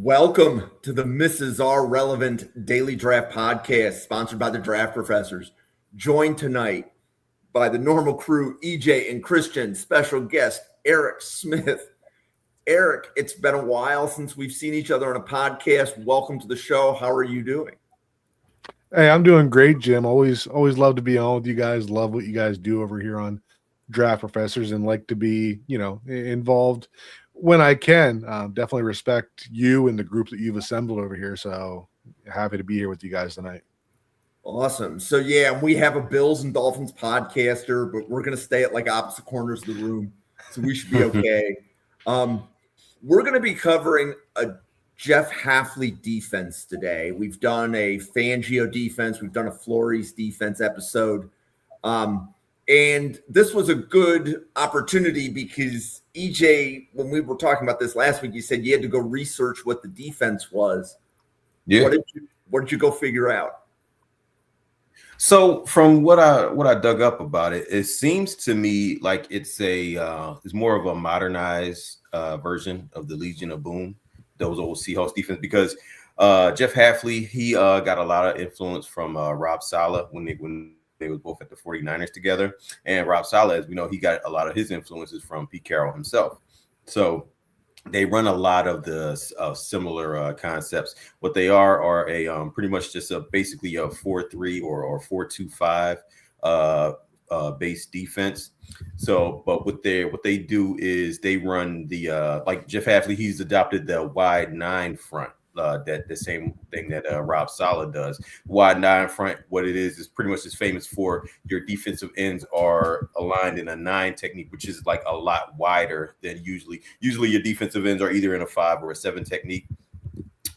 Welcome to the Mrs. R Relevant Daily Draft Podcast, sponsored by the Draft Professors. Joined tonight by the normal crew, EJ and Christian, special guest, Eric Smith. Eric, it's been a while since we've seen each other on a podcast. Welcome to the show. How are you doing? Hey, I'm doing great, Jim. Always love to be on with you guys. Love what you guys do over here on Draft Professors and like to be, involved when I can. Definitely respect you and the group that you've assembled over here. So happy to be here with you guys tonight. Awesome. So, we have a Bills and Dolphins podcaster, but we're going to stay at like opposite corners of the room. So we should be okay. We're going to be covering a Jeff Hafley defense today. We've done a Fangio defense. We've done a Flores defense episode. And this was a good opportunity because EJ, when we were talking about this last week, you said you had to go research what the defense was. Yeah. What did you go figure out? So from what I dug up about it, it seems to me like it's more of a modernized version of the Legion of Boom, those old Seahawks defense, because Jeff Hafley, he got a lot of influence from Rob Saleh when they were both at the 49ers together. And Rob Saleh, as we know, he got a lot of his influences from Pete Carroll himself. So they run a lot of the similar concepts. What they are a pretty much just basically a 4-3 or 4-2-5 base defense. So, but what they do is they run the like Jeff Hafley, he's adopted the wide 9 front. That the same thing that Rob Saleh does. Wide 9 front, what it is pretty much as famous for your defensive ends are aligned in a 9 technique, which is like a lot wider than usually. Usually your defensive ends are either in a 5 or a 7 technique.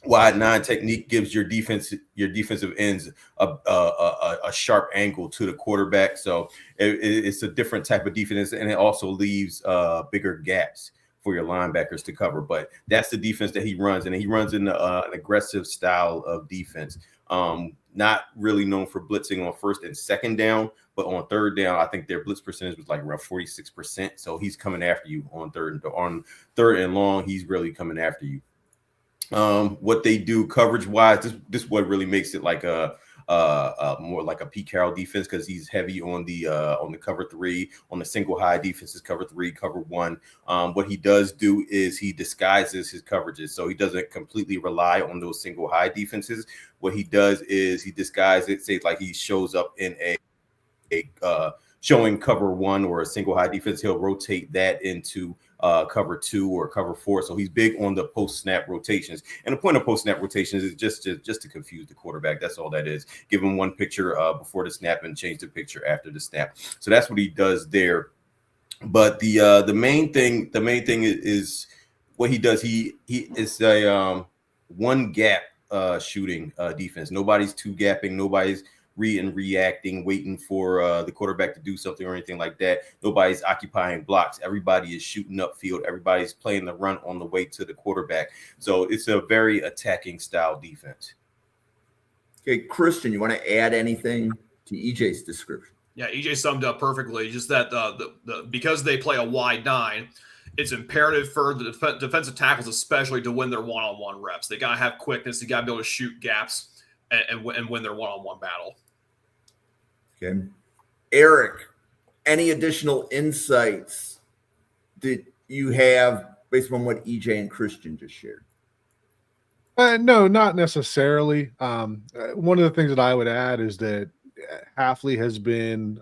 Wide 9 technique gives your defensive ends a sharp angle to the quarterback. So it's a different type of defense, and it also leaves bigger gaps for your linebackers to cover. But that's the defense that he runs, and he runs in an aggressive style of defense. Not really known for blitzing on first and second down, but on third down, I think their blitz percentage was like around 46%. So he's coming after you on third and long. He's really coming after you. What they do coverage wise, this is what really makes it like a more like a Pete Carroll defense, because he's heavy on the cover 3, on the single high defenses, cover 3, cover 1. What he does do is he disguises his coverages, so he doesn't completely rely on those single high defenses. What he does is he disguises it, say like he shows up in a showing cover 1 or a single high defense, he'll rotate that into cover 2 or cover 4. So he's big on the post snap rotations. And the point of post snap rotations is just to confuse the quarterback. That's all that is. Give him one picture before the snap and change the picture after the snap. So that's what he does there. But the main thing is what he does. He is a one gap shooting defense. Nobody's two gapping. Nobody's reacting, waiting for the quarterback to do something or anything like that. Nobody's occupying blocks. Everybody is shooting upfield. Everybody's playing the run on the way to the quarterback. So it's a very attacking style defense. Okay, Christian, you want to add anything to EJ's description? Yeah, EJ summed up perfectly. Just that because they play a wide 9, it's imperative for the defensive tackles, especially, to win their one-on-one reps. They got to have quickness. They got to be able to shoot gaps and win their one-on-one battle. Okay. Eric, any additional insights that you have based on what EJ and Christian just shared? No, not necessarily. One of the things that I would add is that Hafley has been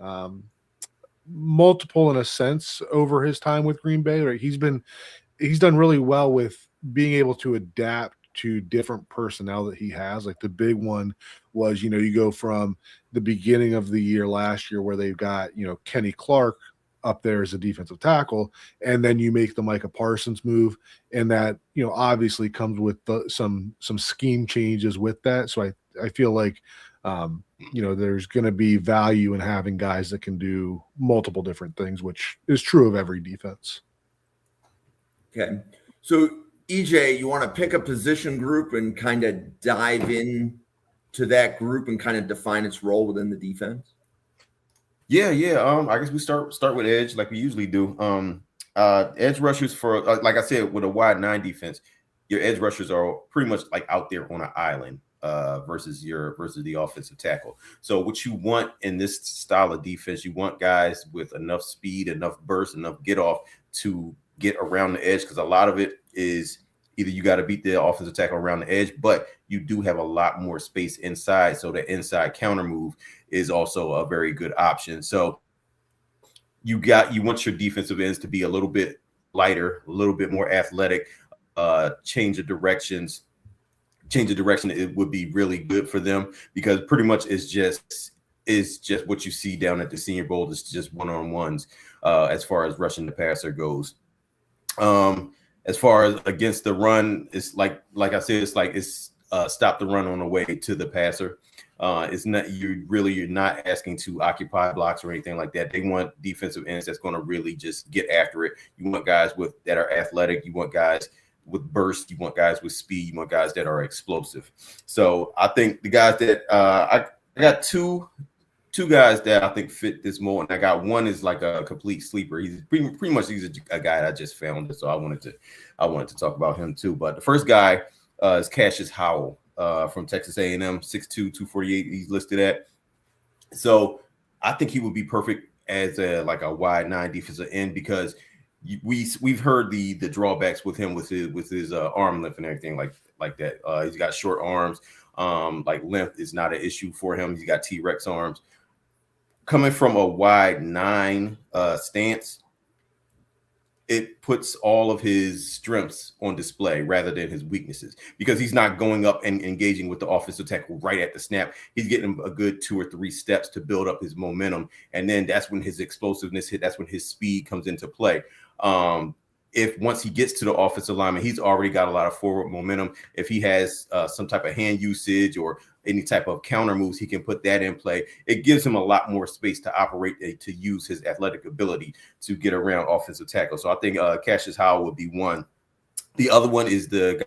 multiple in a sense over his time with Green Bay. Right? He's done really well with being able to adapt to different personnel that he has. Like the big one was, you go from the beginning of the year last year where they've got, Kenny Clark up there as a defensive tackle, and then you make the Micah Parsons move, and that, obviously comes with some scheme changes with that. So I feel like, there's going to be value in having guys that can do multiple different things, which is true of every defense. Okay. So EJ, you want to pick a position group and kind of dive in to that group and kind of define its role within the defense? Yeah. I guess we start with edge like we usually do. Edge rushers for, like I said, with a wide 9 defense, your edge rushers are pretty much like out there on an island versus the offensive tackle. So what you want in this style of defense, you want guys with enough speed, enough burst, enough get off to get around the edge, because a lot of it is either you got to beat the offensive tackle around the edge, but you do have a lot more space inside. So the inside counter move is also a very good option. So you want your defensive ends to be a little bit lighter, a little bit more athletic, change of direction. It would be really good for them, because pretty much it's just what you see down at the Senior Bowl. It's just one-on-ones as far as rushing the passer goes. As far as against the run, it's like I said, it's stop the run on the way to the passer. It's not you're not asking to occupy blocks or anything like that. They want defensive ends that's going to really just get after it. You want guys that are athletic. You want guys with burst. You want guys with speed. You want guys that are explosive. So I think the guys that I got two guys that I think fit this mold, and I got one is like a complete sleeper. He's pretty much he's a guy that I just found, so I wanted to talk about him too. But the first guy is Cassius Howell from Texas A&M, 6'2", 248. He's listed at. So I think he would be perfect as a wide 9 defensive end, because we've heard the drawbacks with him with his arm length and everything like that. He's got short arms. Like length is not an issue for him. He's got T-Rex arms. Coming from a wide 9 stance, it puts all of his strengths on display rather than his weaknesses, because he's not going up and engaging with the offensive tackle right at the snap. He's getting a good 2 or 3 steps to build up his momentum, and then that's when his explosiveness hit. That's when his speed comes into play. If once he gets to the offensive lineman, he's already got a lot of forward momentum. If he has some type of hand usage or any type of counter moves, he can put that in play. It gives him a lot more space to operate, to use his athletic ability to get around offensive tackle. So I think Cassius Howell would be one. The other one is the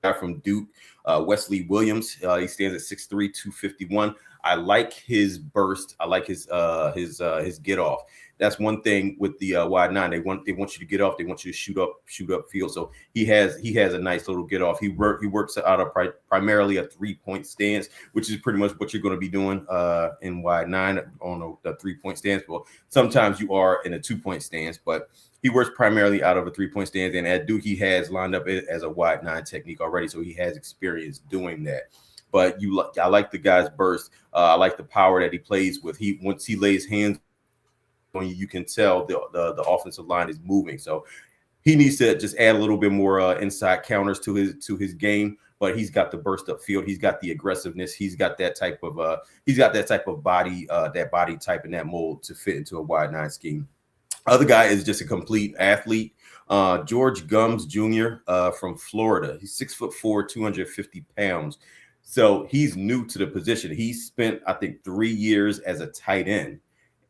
guy from Duke, Wesley Williams. He stands at 6'3", 251. I like his burst. I like his get off. That's one thing with the wide 9. They want you to get off. They want you to shoot up field. So he has a nice little get off. He works out of primarily a 3-point stance, which is pretty much what you're going to be doing in wide 9 on the 3-point stance. Well, sometimes you are in a 2-point stance, but he works primarily out of a 3-point stance. And at Duke, he has lined up it as a wide 9 technique already, so he has experience doing that. But I like the guy's burst. I like the power that he plays with. Once he lays hands on you, you can tell the offensive line is moving. So he needs to just add a little bit more inside counters to his game. But he's got the burst up field. He's got the aggressiveness. He's got that type of body, that body type and that mold to fit into a wide 9 scheme. Other guy is just a complete athlete. George Gums Jr. From Florida. He's 6'4", 250 pounds. So he's new to the position. He spent, I think, 3 years as a tight end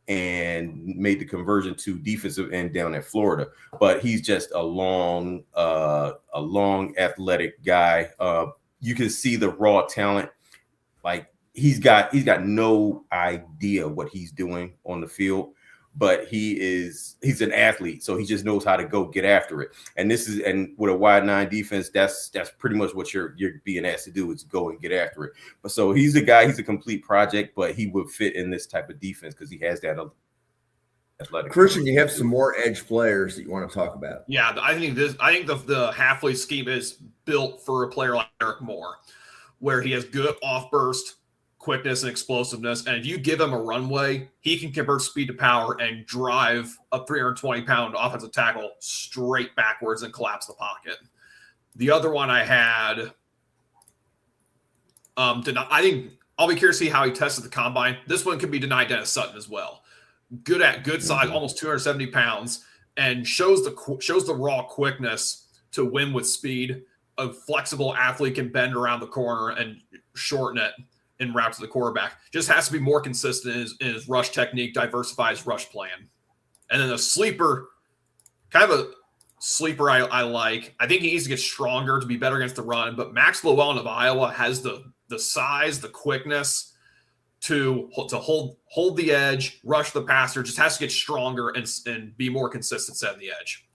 and made the conversion to defensive end down at Florida. But he's just a long athletic guy. You can see the raw talent. Like he's got no idea what he's doing on the field, but he's an athlete, so he just knows how to go get after it. And with a wide 9 defense, that's pretty much what you're being asked to do, is go and get after it. But so he's a complete project, but he would fit in this type of defense because he has that athletic. Christian, you have some more edge players that you want to talk about. Yeah, I think the Hafley scheme is built for a player like Eric Moore, where he has good off burst, quickness, and explosiveness. And if you give him a runway, he can convert speed to power and drive a 320-pound offensive tackle straight backwards and collapse the pocket. The other one I had, I think I'll be curious to see how he tested the combine. This one could be denied Dennis Sutton as well. Good size, almost 270 pounds, and shows the raw quickness to win with speed. A flexible athlete can bend around the corner and shorten it in route to the quarterback. Just has to be more consistent in his rush technique, diversify his rush plan. And then a sleeper, kind of a sleeper I like. I think he needs to get stronger to be better against the run, but Max Llewellyn of Iowa has the size, the quickness to hold the edge, rush the passer, just has to get stronger and be more consistent setting the edge.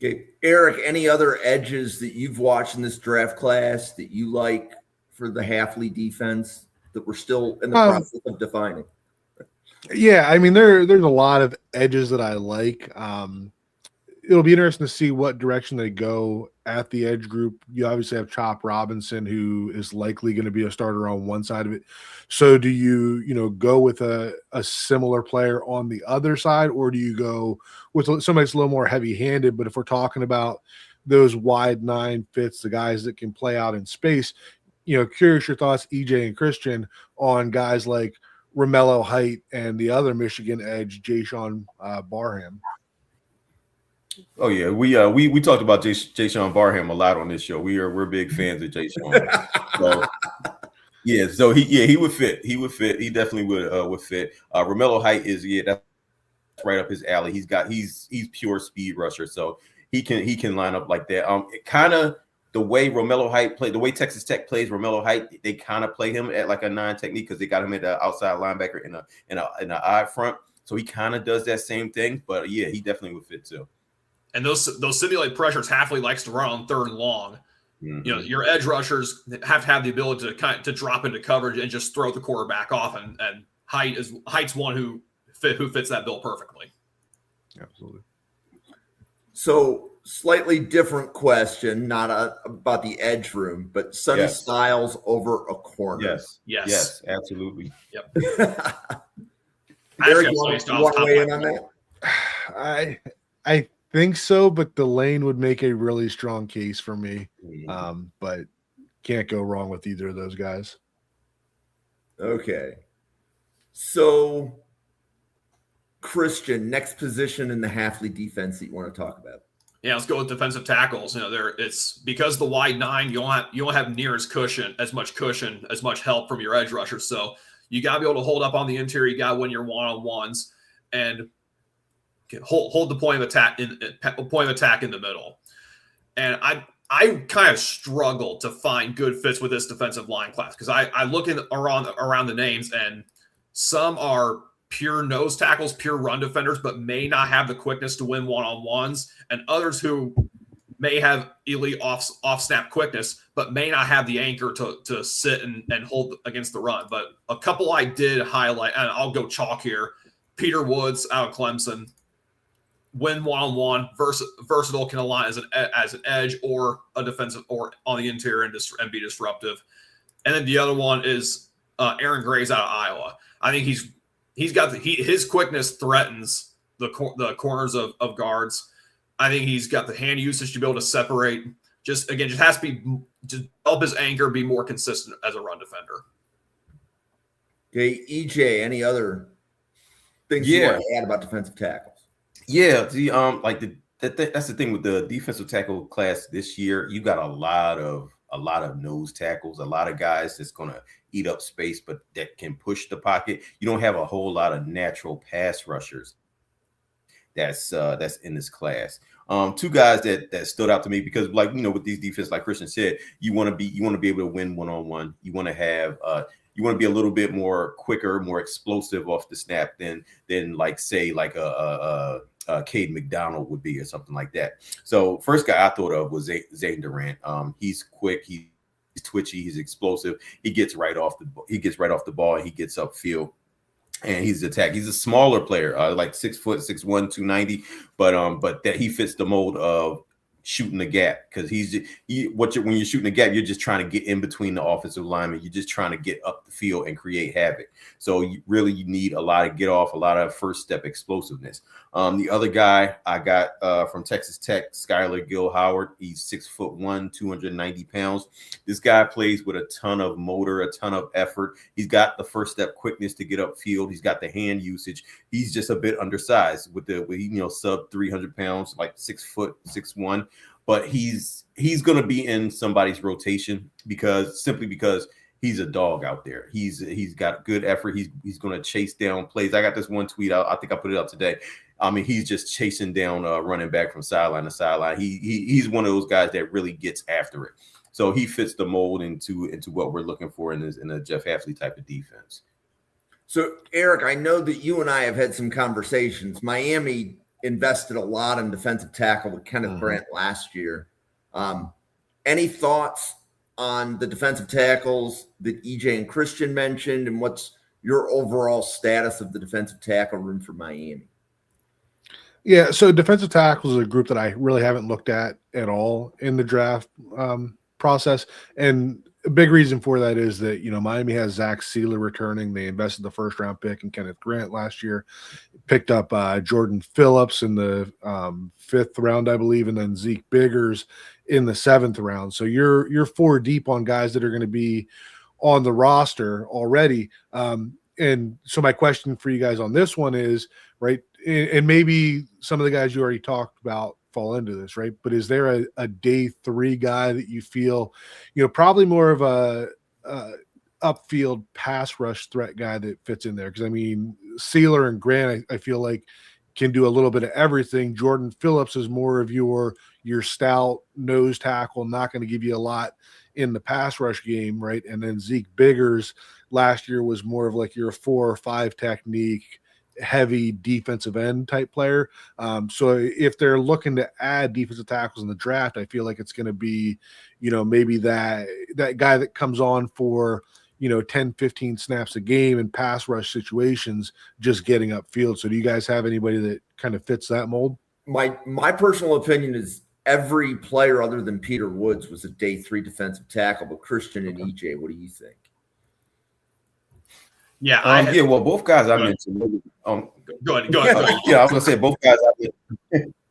Okay, Eric, any other edges that you've watched in this draft class that you like for the Hafley defense that we're still in the process of defining? Yeah, I mean there's a lot of edges that I like. It'll be interesting to see what direction they go at the edge group. You obviously have Chop Robinson, who is likely going to be a starter on one side of it. So do you go with a similar player on the other side, or do you go with somebody that's a little more heavy-handed? But if we're talking about those wide 9 fits, the guys that can play out in space, curious your thoughts, EJ and Christian, on guys like Romello Height and the other Michigan edge, Jayshawn Barham. Oh yeah, we talked about Jayshawn Barham a lot on this show. We're big fans of Jayshawn. So he would fit. He definitely would fit. Romello Height is that's right up his alley. He's pure speed rusher, so he can line up like that. Kind of the way Romello Height played, the way Texas Tech plays Romello Height, they kind of play him at like a 9 technique because they got him at the outside linebacker in a odd front. So he kind of does that same thing. But yeah, he definitely would fit too. And those simulate pressures Hafley likes to run on 3rd and long. Mm-hmm. Your edge rushers have to have the ability to drop into coverage and just throw the quarterback off. And Height's one who fits that bill perfectly. Absolutely. So slightly different question, not about the edge room, but Sonny Styles over a corner. Yes, absolutely. Yep. Eric, you want to weigh in on that? I think so, but the lane would make a really strong case for me. But can't go wrong with either of those guys. Okay. So, Christian, next position in the Hafley defense that you want to talk about? Yeah, let's go with defensive tackles. It's because the wide 9, you don't have near as much help from your edge rushers. So you got to be able to hold up on the interior. You got to win your one-on-ones and hold the point of attack in the middle. And I kind of struggled to find good fits with this defensive line class because I look around the names, and some are pure nose tackles, pure run defenders, but may not have the quickness to win one-on-ones, and others who may have elite off snap quickness, but may not have the anchor to sit and hold against the run. But a couple I did highlight, and I'll go chalk here. Peter Woods out of Clemson. Win one-on-one, versatile, can align as an edge or a defensive or on the interior and be disruptive. And then the other one is Aaron Graves out of Iowa. I think his quickness threatens the corners of guards. I think he's got the hand usage to be able to separate. Just has to help his anchor be more consistent as a run defender. Okay, EJ, any other things you want to add about defensive tackles? Yeah, that's the thing with the defensive tackle class this year. You got a lot of nose tackles, a lot of guys that's going to eat up space, but that can push the pocket. You don't have a whole lot of natural pass rushers that's in this class. 2 guys that stood out to me because, with these defenses, like Christian said, you want to be able to win one-on-one. You want to have you want to be a little bit more quicker, more explosive off the snap than a Cade McDonald would be or something like that. So first guy I thought of was Zane Durant. He's quick, he's twitchy, he's explosive. He gets right off the ball, and he gets upfield. And he's attack. He's a smaller player, like 6 foot, 6'1", 290, but that he fits the mold of shooting the gap because when you're shooting the gap, you're just trying to get in between the offensive linemen. You're just trying to get up the field and create havoc. So you need a lot of get off, a lot of first step explosiveness. The other guy I got from Texas Tech, Skylar Gill Howard. He's 6'1", 290 pounds. This guy plays with a ton of motor, a ton of effort. He's got the first step quickness to get upfield. He's got the hand usage. He's just a bit undersized with sub 300 pounds, like 6 foot, 6'1". But he's going to be in somebody's rotation because he's a dog out there. He's got good effort. He's going to chase down plays. I got this one tweet out. I think I put it up today. I mean, he's just chasing down running back from sideline to sideline. He's one of those guys that really gets after it. So he fits the mold into what we're looking for in a Jeff Hafley type of defense. So Eric, I know that you and I have had some conversations. Miami invested a lot in defensive tackle with Kenneth Grant last year. Any thoughts on the defensive tackles that EJ and Christian mentioned, and what's your overall status of the defensive tackle room for Miami? Yeah, so defensive tackles is a group that I really haven't looked at all in the draft process. And a big reason for that is that, Miami has Zach Sealer returning. They invested the first round pick in Kenneth Grant last year, picked up Jordan Phillips in the 5th round, I believe, and then Zeke Biggers in the 7th round. So you're 4 deep on guys that are going to be on the roster already. And so my question for you guys on this one is, right, and maybe some of the guys you already talked about fall into this, right? But is there a day 3 guy that you feel, probably more of a upfield pass rush threat guy that fits in there? Because, I mean, Sealer and Grant, I feel like can do a little bit of everything. Jordan Phillips is more of your stout nose tackle, not going to give you a lot in the pass rush game, right? And then Zeke Biggers last year was more of like your 4 or 5 technique, heavy defensive end type player. So if they're looking to add defensive tackles in the draft, I feel like it's going to be, maybe that guy that comes on for, 10, 15 snaps a game in pass rush situations, just getting upfield. So do you guys have anybody that kind of fits that mold? My personal opinion is every player other than Peter Woods was a day 3 defensive tackle, but Christian and EJ, what do you think? Yeah, well, both guys I mentioned. Go ahead. Yeah, I was gonna say both guys.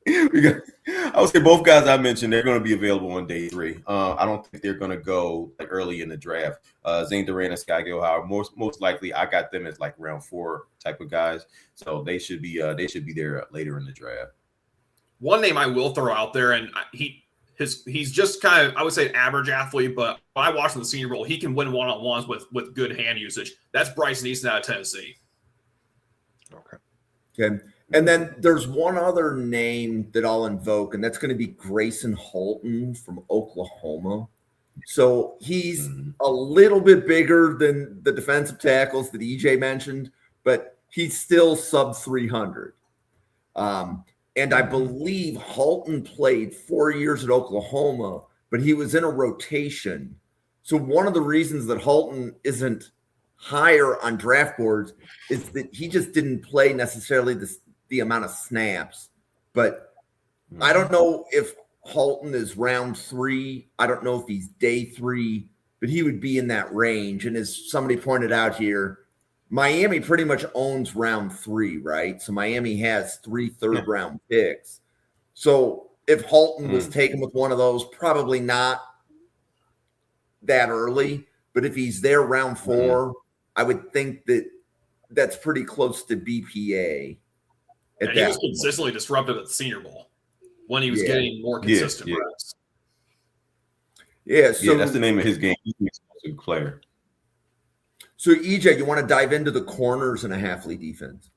I would say both guys I mentioned, they're going to be available on day 3. I don't think they're going to go like early in the draft. Zane Durant and Sky Gilhoward, most likely, I got them as like round 4 type of guys, so they should be there later in the draft. One name I will throw out there, and he's just kind of, I would say, an average athlete, but when I watched him in the Senior Bowl, he can win one-on-ones with good hand usage. That's Bryson Easton out of Tennessee. Okay. And then there's one other name that I'll invoke, and that's going to be Grayson Holton from Oklahoma. So he's a little bit bigger than the defensive tackles that EJ mentioned, but he's still sub 300. And I believe Holton played 4 years at Oklahoma, but he was in a rotation. So one of the reasons that Holton isn't higher on draft boards is that he just didn't play necessarily the amount of snaps. But I don't know if Holton is round 3. I don't know if he's day 3, but he would be in that range. And as somebody pointed out here, Miami pretty much owns round 3, right? So Miami has 3 third-round picks. So if Holton was taken with one of those, probably not that early. But if he's there round 4, I would think that that's pretty close to BPA. He was consistently disruptive at the Senior Bowl when he was getting more consistent reps. Yeah, so that's the name of his game. He's an explosive player. So EJ, you want to dive into the corners in a Hafley defense?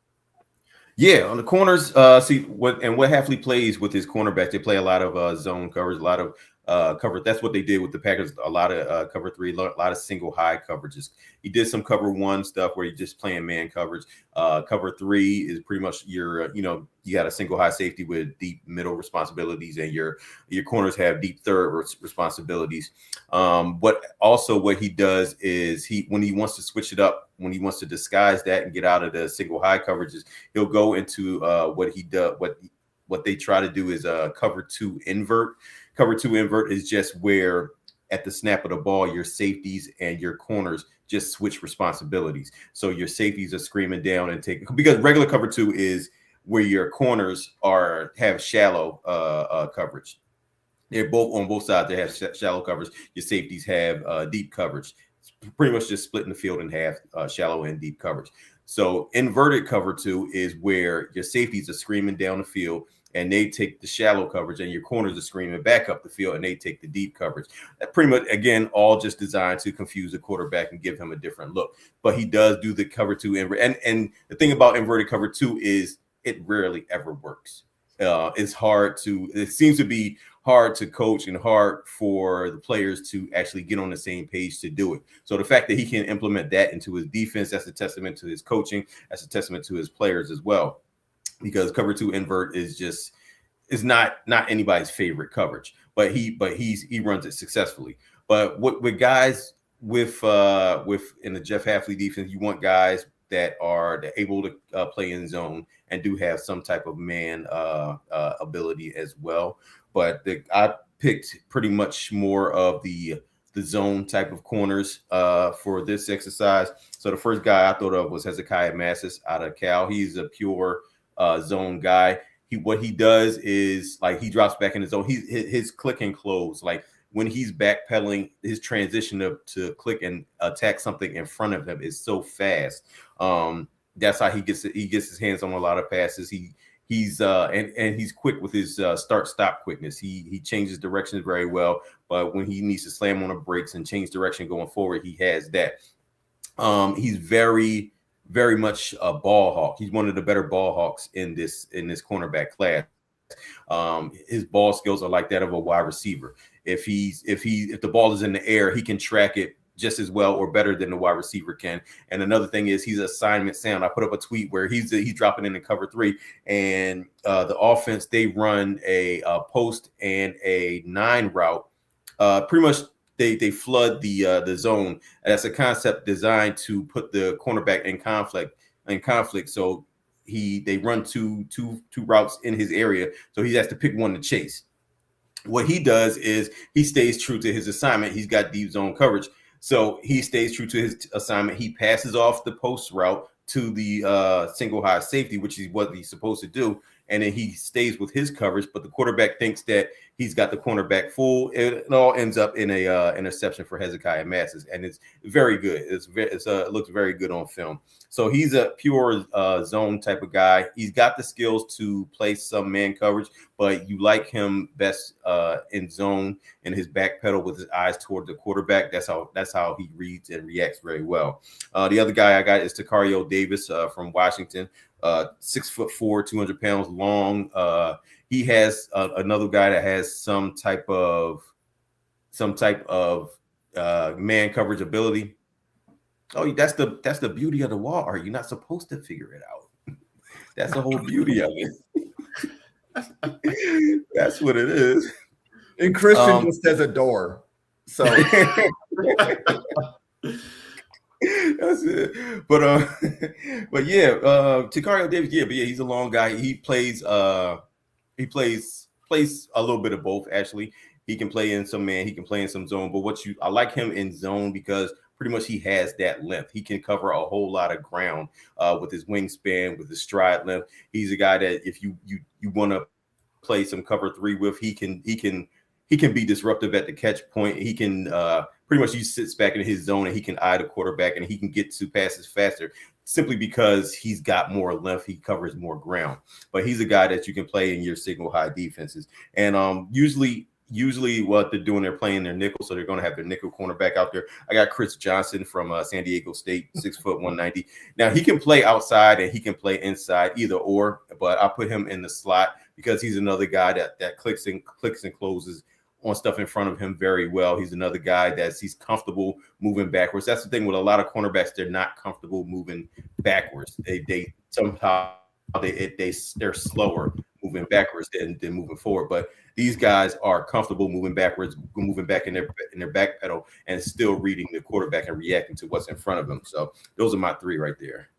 Yeah, on the corners, what Hafley plays with his cornerback, they play a lot of zone coverage, a lot of cover. That's what they did with the Packers. A lot of cover 3, a lot of single high coverages. He did some cover 1 stuff where you're just playing man coverage. Cover 3 is pretty much your, you got a single high safety with deep middle responsibilities, and your corners have deep third responsibilities. But also what he does is when he wants to switch it up, when he wants to disguise that and get out of the single high coverages, he'll go into what he does. What they try to do is cover 2 invert. Cover 2 invert is just where at the snap of the ball, your safeties and your corners just switch responsibilities. So your safeties are screaming down and because regular cover 2 is where your corners have shallow coverage. They're both on both sides. They have shallow coverage. Your safeties have deep coverage. It's pretty much just splitting the field in half, shallow and deep coverage. So inverted cover 2 is where your safeties are screaming down the field and they take the shallow coverage, and your corners are screaming back up the field and they take the deep coverage. That pretty much, again, all just designed to confuse the quarterback and give him a different look. But he does do the cover 2 invert. And the thing about inverted cover 2 is it rarely ever works. It seems to be hard to coach and hard for the players to actually get on the same page to do it. So the fact that he can implement that into his defense, that's a testament to his coaching. That's a testament to his players as well. because cover 2 invert is not anybody's favorite coverage, but he runs it successfully. But with guys with in the Jeff Hafley defense, you want guys that are able to play in zone and do have some type of man ability as well. But I picked pretty much more of the zone type of corners for this exercise. So the first guy I thought of was Hezekiah Massis out of Cal. He's a pure zone guy. What he does is, like, he drops back in his zone. His click and close, like when he's backpedaling, his transition to click and attack something in front of him is so fast. That's how he gets his hands on a lot of passes. He's quick with his start-stop quickness. He changes directions very well, but when he needs to slam on the brakes and change direction going forward, he has that. He's very, very much a ball hawk. He's one of the better ball hawks in this cornerback class. His ball skills are like that of a wide receiver. If the ball is in the air, he can track it just as well or better than the wide receiver can. And another thing is he's assignment sound. I put up a tweet where he's dropping in cover 3, and the offense, they run a post and a 9 route. Pretty much they flood the zone. That's a concept designed to put the cornerback in conflict. So they run two routes in his area, so he has to pick one to chase. What he does is he stays true to his assignment. He's got deep zone coverage, so he stays true to his assignment. He passes off the post route to the single high safety, which is what he's supposed to do, and then he stays with his coverage. But the quarterback thinks that he's got the cornerback full. It all ends up in a interception for Hezekiah Massis, and it's very good. It looks very good on film. So he's a pure zone type of guy. He's got the skills to play some man coverage, but you like him best in zone, and his back pedal with his eyes toward the quarterback. That's how he reads and reacts very well. The other guy I got is Takario Davis from Washington. 6'4", 200 pounds long. He has another guy that has some type of man coverage ability. Oh, that's the beauty of the wall. Are you not supposed to figure it out? That's the whole beauty of it. That's what it is. And Christian just has a door. So that's it. But yeah, Takario Davis, but yeah, he's a long guy. He plays a little bit of both, actually. He can play in some man, he can play in some zone. But I like him in zone because pretty much he has that length. He can cover a whole lot of ground with his wingspan, with his stride length. He's a guy that if you want to play some cover 3 with, he can be disruptive at the catch point. He can pretty much he sits back in his zone and he can eye the quarterback and he can get to passes faster simply because he's got more length. He covers more ground. But he's a guy that you can play in your signal high defenses. And usually what they're doing, they're playing their nickel, so they're going to have their nickel cornerback out there. I got Chris Johnson from San Diego State, 6'1", 190. Now, he can play outside and he can play inside, either or, but I put him in the slot because he's another guy that clicks and closes on stuff in front of him very well. He's another guy he's comfortable moving backwards. That's the thing with a lot of cornerbacks, they're not comfortable moving backwards. They somehow they're slower moving backwards than moving forward. But these guys are comfortable moving backwards, moving back in their back pedal, and still reading the quarterback and reacting to what's in front of them. So those are my 3 right there.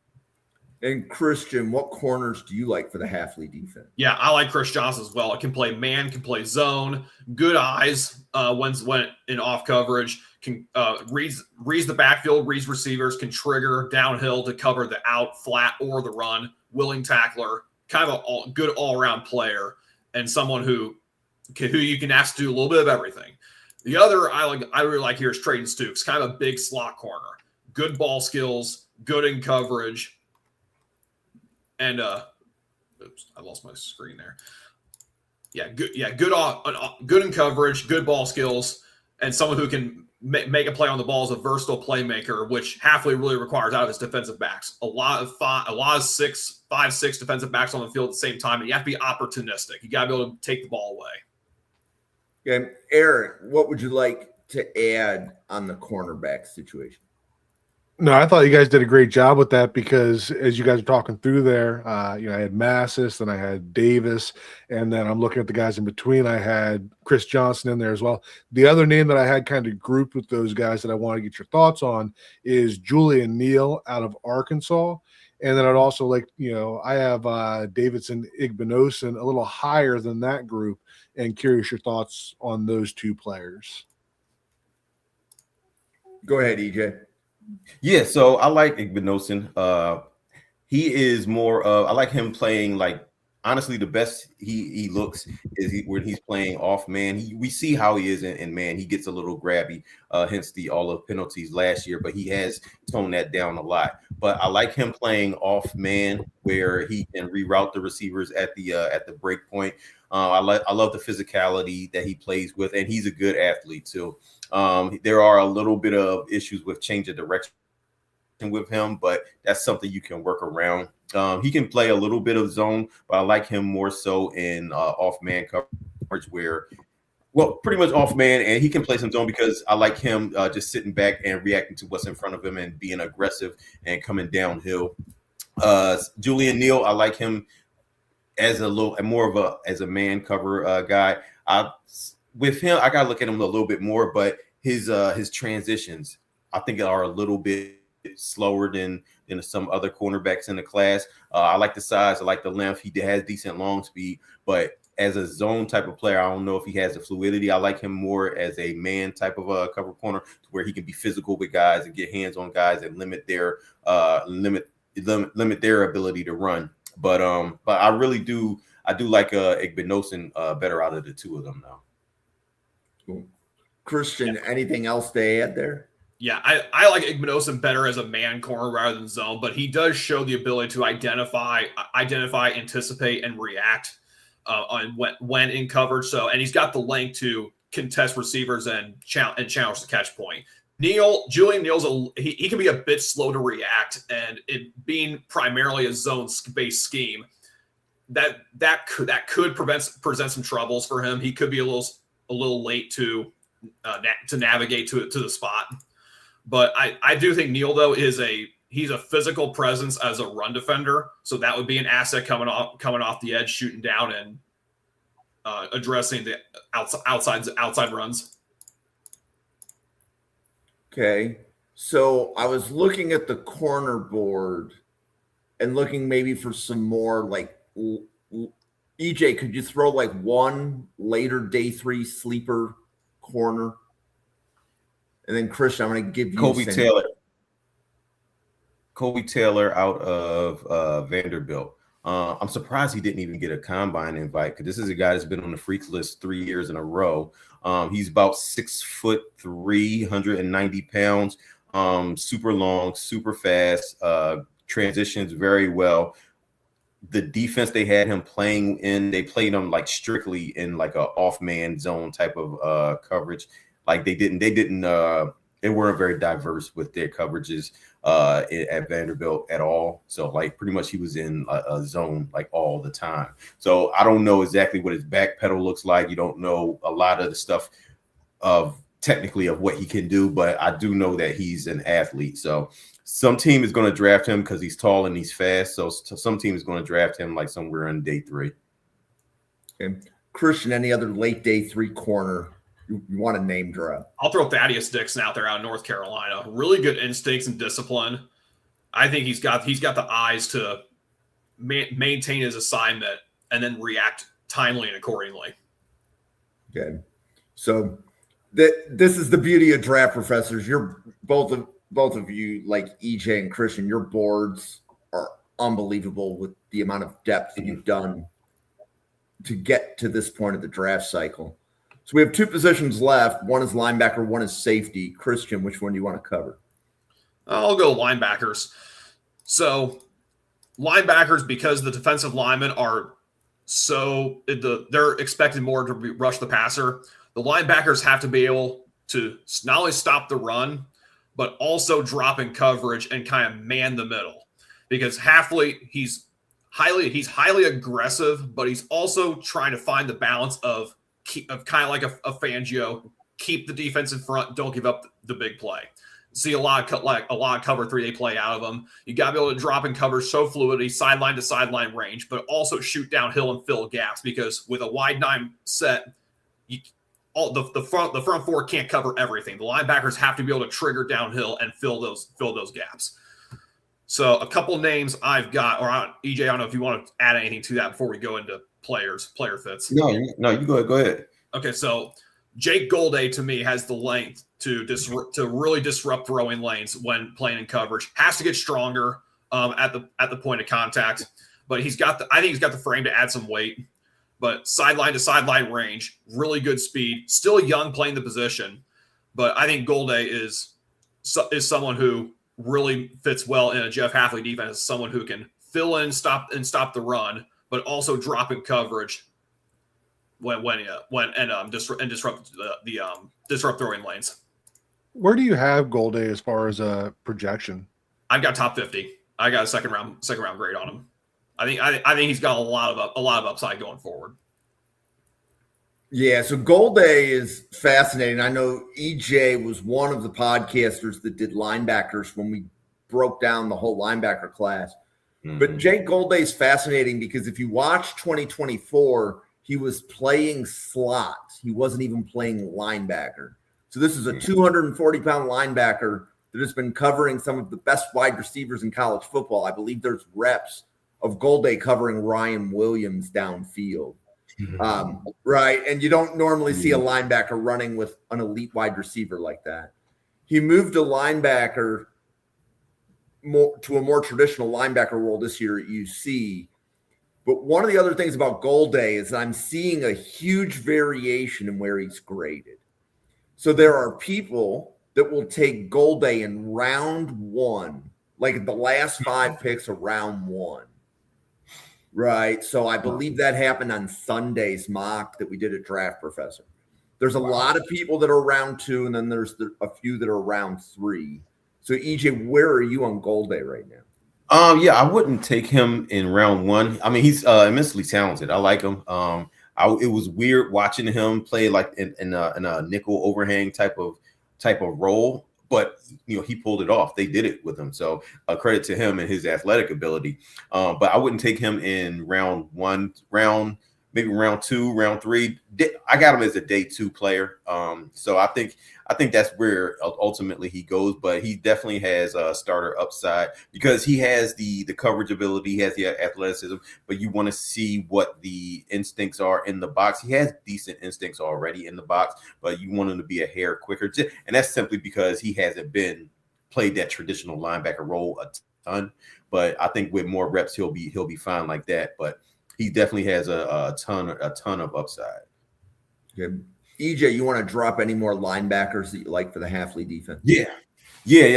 And Christian, what corners do you like for the Hafley defense? Yeah, I like Chris Johnson as well. It can play man, can play zone, good eyes when in off coverage, can reads the backfield, reads receivers, can trigger downhill to cover the out, flat, or the run, willing tackler, kind of a good all-around player, and someone who you can ask to do a little bit of everything. The other I really like here is Trayton Stukes, kind of a big slot corner, good ball skills, good in coverage. And oops, I lost my screen there. Good in coverage, good ball skilks, and someone who can make a play on the ball is a versatile playmaker, which Hafley really requires out of his defensive backs. A lot of 5'6" defensive backs on the field at the same time, and you have to be opportunistic. You got to be able to take the ball away. Okay, Eric, what would you like to add on the cornerback situation? No, I thought you guys did a great job with that because as you guys are talking through there, I had Massis, then I had Davis, and then I'm looking at the guys in between. I had Chris Johnson in there as well. The other name that I had kind of grouped with those guys that I want to get your thoughts on is Julian Neal out of Arkansas. And then I'd also like, I have Davidson Igbinosun a little higher than that group, and curious your thoughts on those two players. Go ahead, EJ. Yeah, so I like Igbinosun. He is more of, I like him playing like, honestly, the best he looks is when he's playing off man. We see how he is in man. He gets a little grabby, hence the all of penalties last year, but he has toned that down a lot. But I like him playing off man where he can reroute the receivers at the break point. I love the physicality that he plays with, and he's a good athlete too. There are a little bit of issues with change of direction with him, but that's something you can work around. He can play a little bit of zone, but I like him more so in off man coverage where, well, pretty much off man, and he can play some zone because I like him just sitting back and reacting to what's in front of him and being aggressive and coming downhill. Julian Neal, I like him as as a man cover guy. With him, I gotta look at him a little bit more, but his transitions I think are a little bit slower than some other cornerbacks in the class. I like the size, I like the length. He has decent long speed, but as a zone type of player, I don't know if he has the fluidity. I like him more as a man type of a cover corner, to where he can be physical with guys and get hands on guys and limit their ability to run. But I really do like Igbinosun better out of the two of them now. Cool. Christian, anything else to add there? Yeah, I like Igbinosun better as a man corner rather than zone, but he does show the ability to identify, anticipate, and react on when in coverage. So, and he's got the length to contest receivers and challenge the catch point. Julian Neal's he can be a bit slow to react, and it being primarily a zone-based scheme, that could present some troubles for him. He could be a little late to navigate to the spot. But I do think Neal though he's a physical presence as a run defender, so that would be an asset coming off the edge, shooting down and addressing the outside runs. Okay, so I was looking at the corner board and looking maybe for some more like EJ. Could you throw like one later day 3 sleeper corner? And then Christian, I'm going to give you Kobe Taylor out of Vanderbilt. I'm surprised he didn't even get a combine invite, because this is a guy that's been on the freak list 3 years in a row. He's about 6'3", 190 pounds, super long, super fast, transitions very well. The defense they had him playing in, they played him like strictly in like a off man zone type of coverage. Like they weren't very diverse with their coverages at Vanderbilt at all. So like pretty much he was in a zone like all the time. So I don't know exactly what his back pedal looks like. You don't know a lot of the stuff technically of what he can do, but I do know that he's an athlete. So some team is going to draft him because he's tall and he's fast. So some team is going to draft him like somewhere in day 3. Okay. Christian, any other late day 3 corner you want to name drop? I'll throw Thaddeus Dixon out there out of North Carolina. Really good instincts and discipline. I think he's got the eyes to maintain his assignment and then react timely and accordingly. Okay, so this is the beauty of draft professors. You're both of you, like EJ and Christian, your boards are unbelievable with the amount of depth that you've done to get to this point of the draft cycle. So we have 2 positions left. One is linebacker, one is safety. Christian, which one do you want to cover? I'll go linebackers. So linebackers, because the defensive linemen are they're expected more to rush the passer. The linebackers have to be able to not only stop the run, but also drop in coverage and kind of man the middle. Because Hafley, he's highly aggressive, but he's also trying to find the balance of kind of like a Fangio, keep the defense in front, don't give up the big play. see a lot of cover 3 they play out of him. You got to be able to drop in cover so fluidity, sideline to sideline range, but also shoot downhill and fill gaps, because with a wide 9 set, the front 4 can't cover everything. The linebackers have to be able to trigger downhill and fill those gaps. So a couple names I've got, or EJ, I don't know if you want to add anything to that before we go into player fits. No, you go ahead. Okay, so Jake Golday to me has the length to really disrupt throwing lanes when playing in coverage. Has to get stronger at the point of contact, but I think he's got the frame to add some weight. But sideline to sideline range, really good speed. Still young, playing the position, but I think Golday is someone who really fits well in a Jeff Hafley defense. Someone who can fill in, stop the run, but also drop in coverage disrupt throwing lanes. Where do you have Golday as far as a projection? I've got top 50. I got a second round grade on him. I think he's got a lot of upside going forward. Yeah, so Golday is fascinating. I know EJ was one of the podcasters that did linebackers when we broke down the whole linebacker class. Mm-hmm. But Jake Golday is fascinating because if you watch 2024, he was playing slot. He wasn't even playing linebacker. So this is a 240-pound linebacker that has been covering some of the best wide receivers in college football. I believe there's reps of Golday covering Ryan Williams downfield. Right. And you don't normally see a linebacker running with an elite wide receiver like that. He moved a linebacker to a more traditional linebacker role this year at UC. But one of the other things about Golday is I'm seeing a huge variation in where he's graded. So there are people that will take Golday in round 1, like the last 5 picks of round 1. Right. So I believe that happened on Sunday's mock that we did at Draft Professor. There's a lot of people that are round 2, and then there's a few that are round 3. So EJ, where are you on Golday right now? Yeah, I wouldn't take him in round 1. I mean, he's immensely talented. I like him. It was weird watching him play like in a nickel overhang type of role. But, he pulled it off. They did it with him. So credit to him and his athletic ability. But I wouldn't take him in round 1, maybe round 2, round 3. I got him as a day 2 player. So I think that's where ultimately he goes. But he definitely has a starter upside because he has the coverage ability. He has the athleticism. But you want to see what the instincts are in the box. He has decent instincts already in the box, but you want him to be a hair quicker. And that's simply because he hasn't played that traditional linebacker role a ton. But I think with more reps, he'll be fine like that. But he definitely has a ton of upside. Okay. EJ, you want to drop any more linebackers that you like for the Hafley defense? Yeah.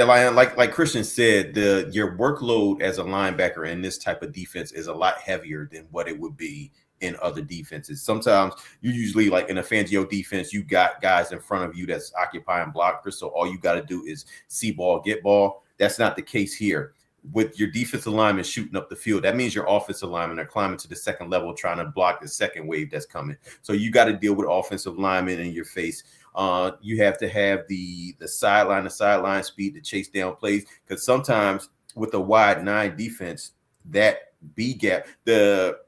Like Christian said, your workload as a linebacker in this type of defense is a lot heavier than what it would be in other defenses. Sometimes you usually, like in a Fangio defense, you got guys in front of you that's occupying blockers, so all you got to do is see ball, get ball. That's not the case here. With your defensive lineman shooting up the field, that means your offensive linemen are climbing to the second level trying to block the second wave that's coming. So you got to deal with offensive linemen in your face. You have to have the sideline to sideline speed to chase down plays, because sometimes with a wide 9 defense, that B gap, the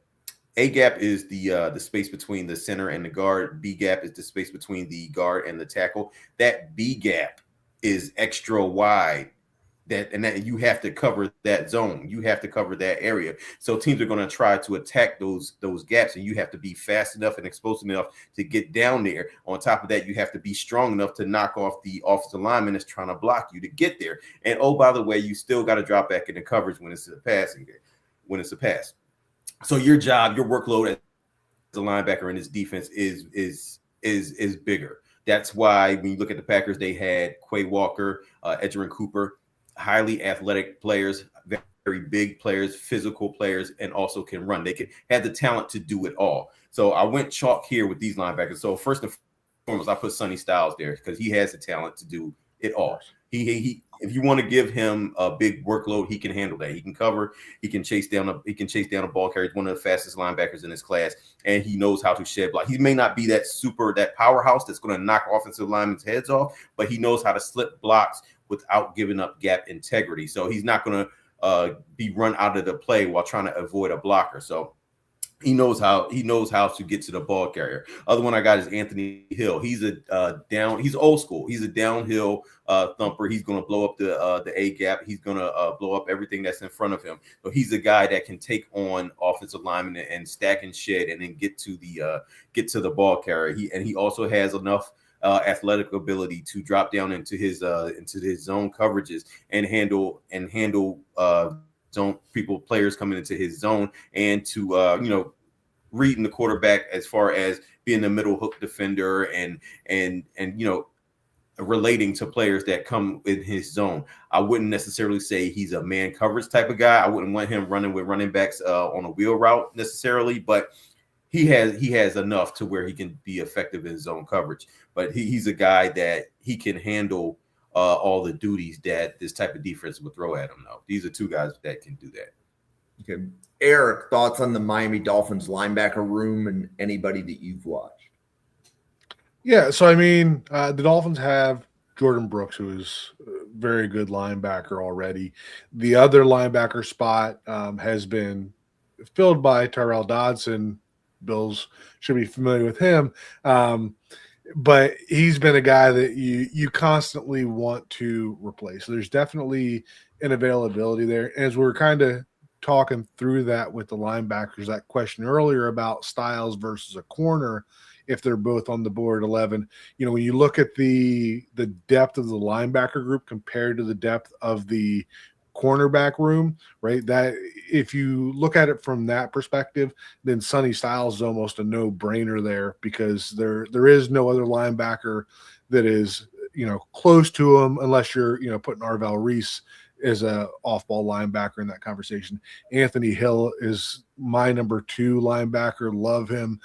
A gap is the space between the center and the guard. B gap is the space between the guard and the tackle. That B gap is extra wide. That you have to cover that zone. You have to cover that area. So teams are going to try to attack those gaps, and you have to be fast enough and explosive enough to get down there. On top of that, you have to be strong enough to knock off the offensive lineman that's trying to block you to get there. And oh, by the way, you still got to drop back into coverage when it's a passing game, when it's a pass. So your job, your workload as a linebacker in this defense is bigger. That's why when you look at the Packers, they had Quay Walker, Edgerrin Cooper, highly athletic players, very big players, physical players, and also can run. They had the talent to do it all. So I went chalk here with these linebackers. So first and foremost, I put Sonny Styles there because he has the talent to do it all. He if you want to give him a big workload, he can handle that. He can cover. He can chase down a ball carrier. He's one of the fastest linebackers in his class, and he knows how to shed block. He may not be that powerhouse that's going to knock offensive linemen's heads off, but he knows how to slip blocks without giving up gap integrity. So he's not going to be run out of the play while trying to avoid a blocker. So he knows how to get to the ball carrier. Other one I got is Anthony Hill. He's he's old school. He's a downhill thumper. He's going to blow up the A gap. He's going to blow up everything that's in front of him. So he's a guy that can take on offensive linemen and stack and shed and then get to the ball carrier. He also has enough athletic ability to drop down into his zone coverages and handle players coming into his zone, and to reading the quarterback as far as being the middle hook defender and relating to players that come in his zone. I wouldn't necessarily say he's a man coverage type of guy. I wouldn't want him running with running backs on a wheel route necessarily, but he has enough to where he can be effective in zone coverage. But he's a guy that he can handle all the duties that this type of defense would throw at him. Though these are two guys that can do that. Okay, Eric, thoughts on the Miami Dolphins linebacker room and anybody that you've watched? Yeah, so I mean, the Dolphins have Jordan Brooks, who is a very good linebacker already. The other linebacker spot has been filled by Tyrell Dodson. Bills should be familiar with him. But he's been a guy that you constantly want to replace. So there's definitely an availability there. As we're kind of talking through that with the linebackers, that question earlier about Styles versus a corner, if they're both on the board 11, when you look at the depth of the linebacker group compared to the depth of the cornerback room, right? That if you look at it from that perspective, then Sonny Styles is almost a no-brainer there, because there is no other linebacker that is close to him, unless you're putting Arvell Reese as a off-ball linebacker in that conversation. Anthony Hill is my number 2 linebacker. Love him.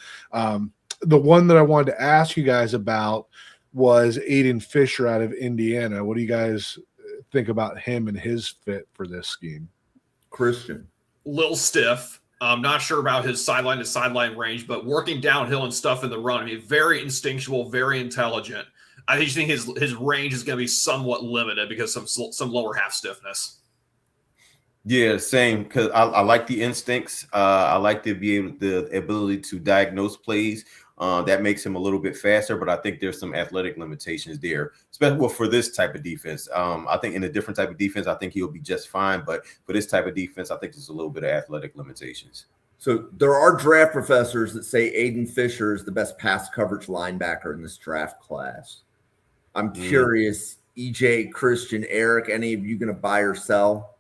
The one that I wanted to ask you guys about was Aiden Fisher out of Indiana. What do you guys think about him and his fit for this scheme? Christian. Little stiff. I'm not sure about his sideline to sideline range, but working downhill and stuff in the run, I mean, very instinctual, very intelligent. I just think his range is going to be somewhat limited because some lower half stiffness. Yeah, same. Because I like the instincts. I like the ability to diagnose plays. That makes him a little bit faster, but I think there's some athletic limitations there, especially for this type of defense. I think in a different type of defense, I think he'll be just fine. But for this type of defense, I think there's a little bit of athletic limitations. So there are draft professors that say Aiden Fisher is the best pass coverage linebacker in this draft class. I'm curious, EJ, Christian, Eric, any of you going to buy or sell?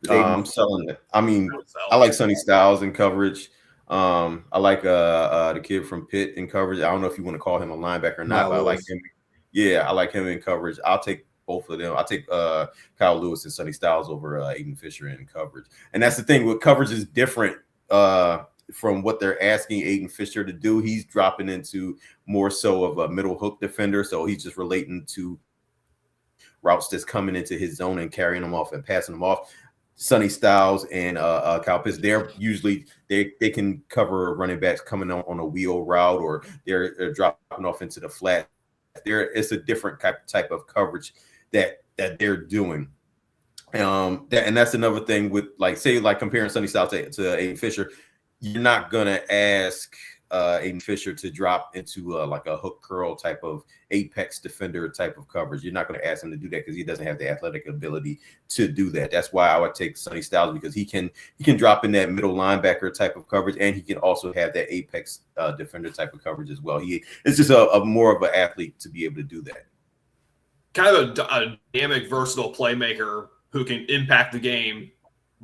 I'm selling it. I mean, I like Sonny Styles in coverage. I like the kid from Pitt in coverage. I don't know if you want to call him a linebacker or not, but I like him. Yeah, I like him in coverage. I'll take both of them. I'll take Kyle Lewis and Sonny Styles over Aiden Fisher in coverage. And that's the thing, with coverage is different from what they're asking Aiden Fisher to do. He's dropping into more so of a middle hook defender, so he's just relating to routes that's coming into his zone and carrying them off and passing them off. Sonny Styles and Kyle Pitts, they're usually they can cover running backs coming on a wheel route, or they're dropping off into the flat. It's a different type of coverage that they're doing. And that's another thing with comparing Sonny Styles to Aiden Fisher. You're not gonna ask Aiden Fisher to drop into like a hook curl type of apex defender type of coverage. You're not going to ask him to do that because he doesn't have the athletic ability to do that. That's why I would take Sonny Styles, because he can drop in that middle linebacker type of coverage, and he can also have that apex defender type of coverage as well. It's just a more of an athlete to be able to do that. Kind of a dynamic, versatile playmaker who can impact the game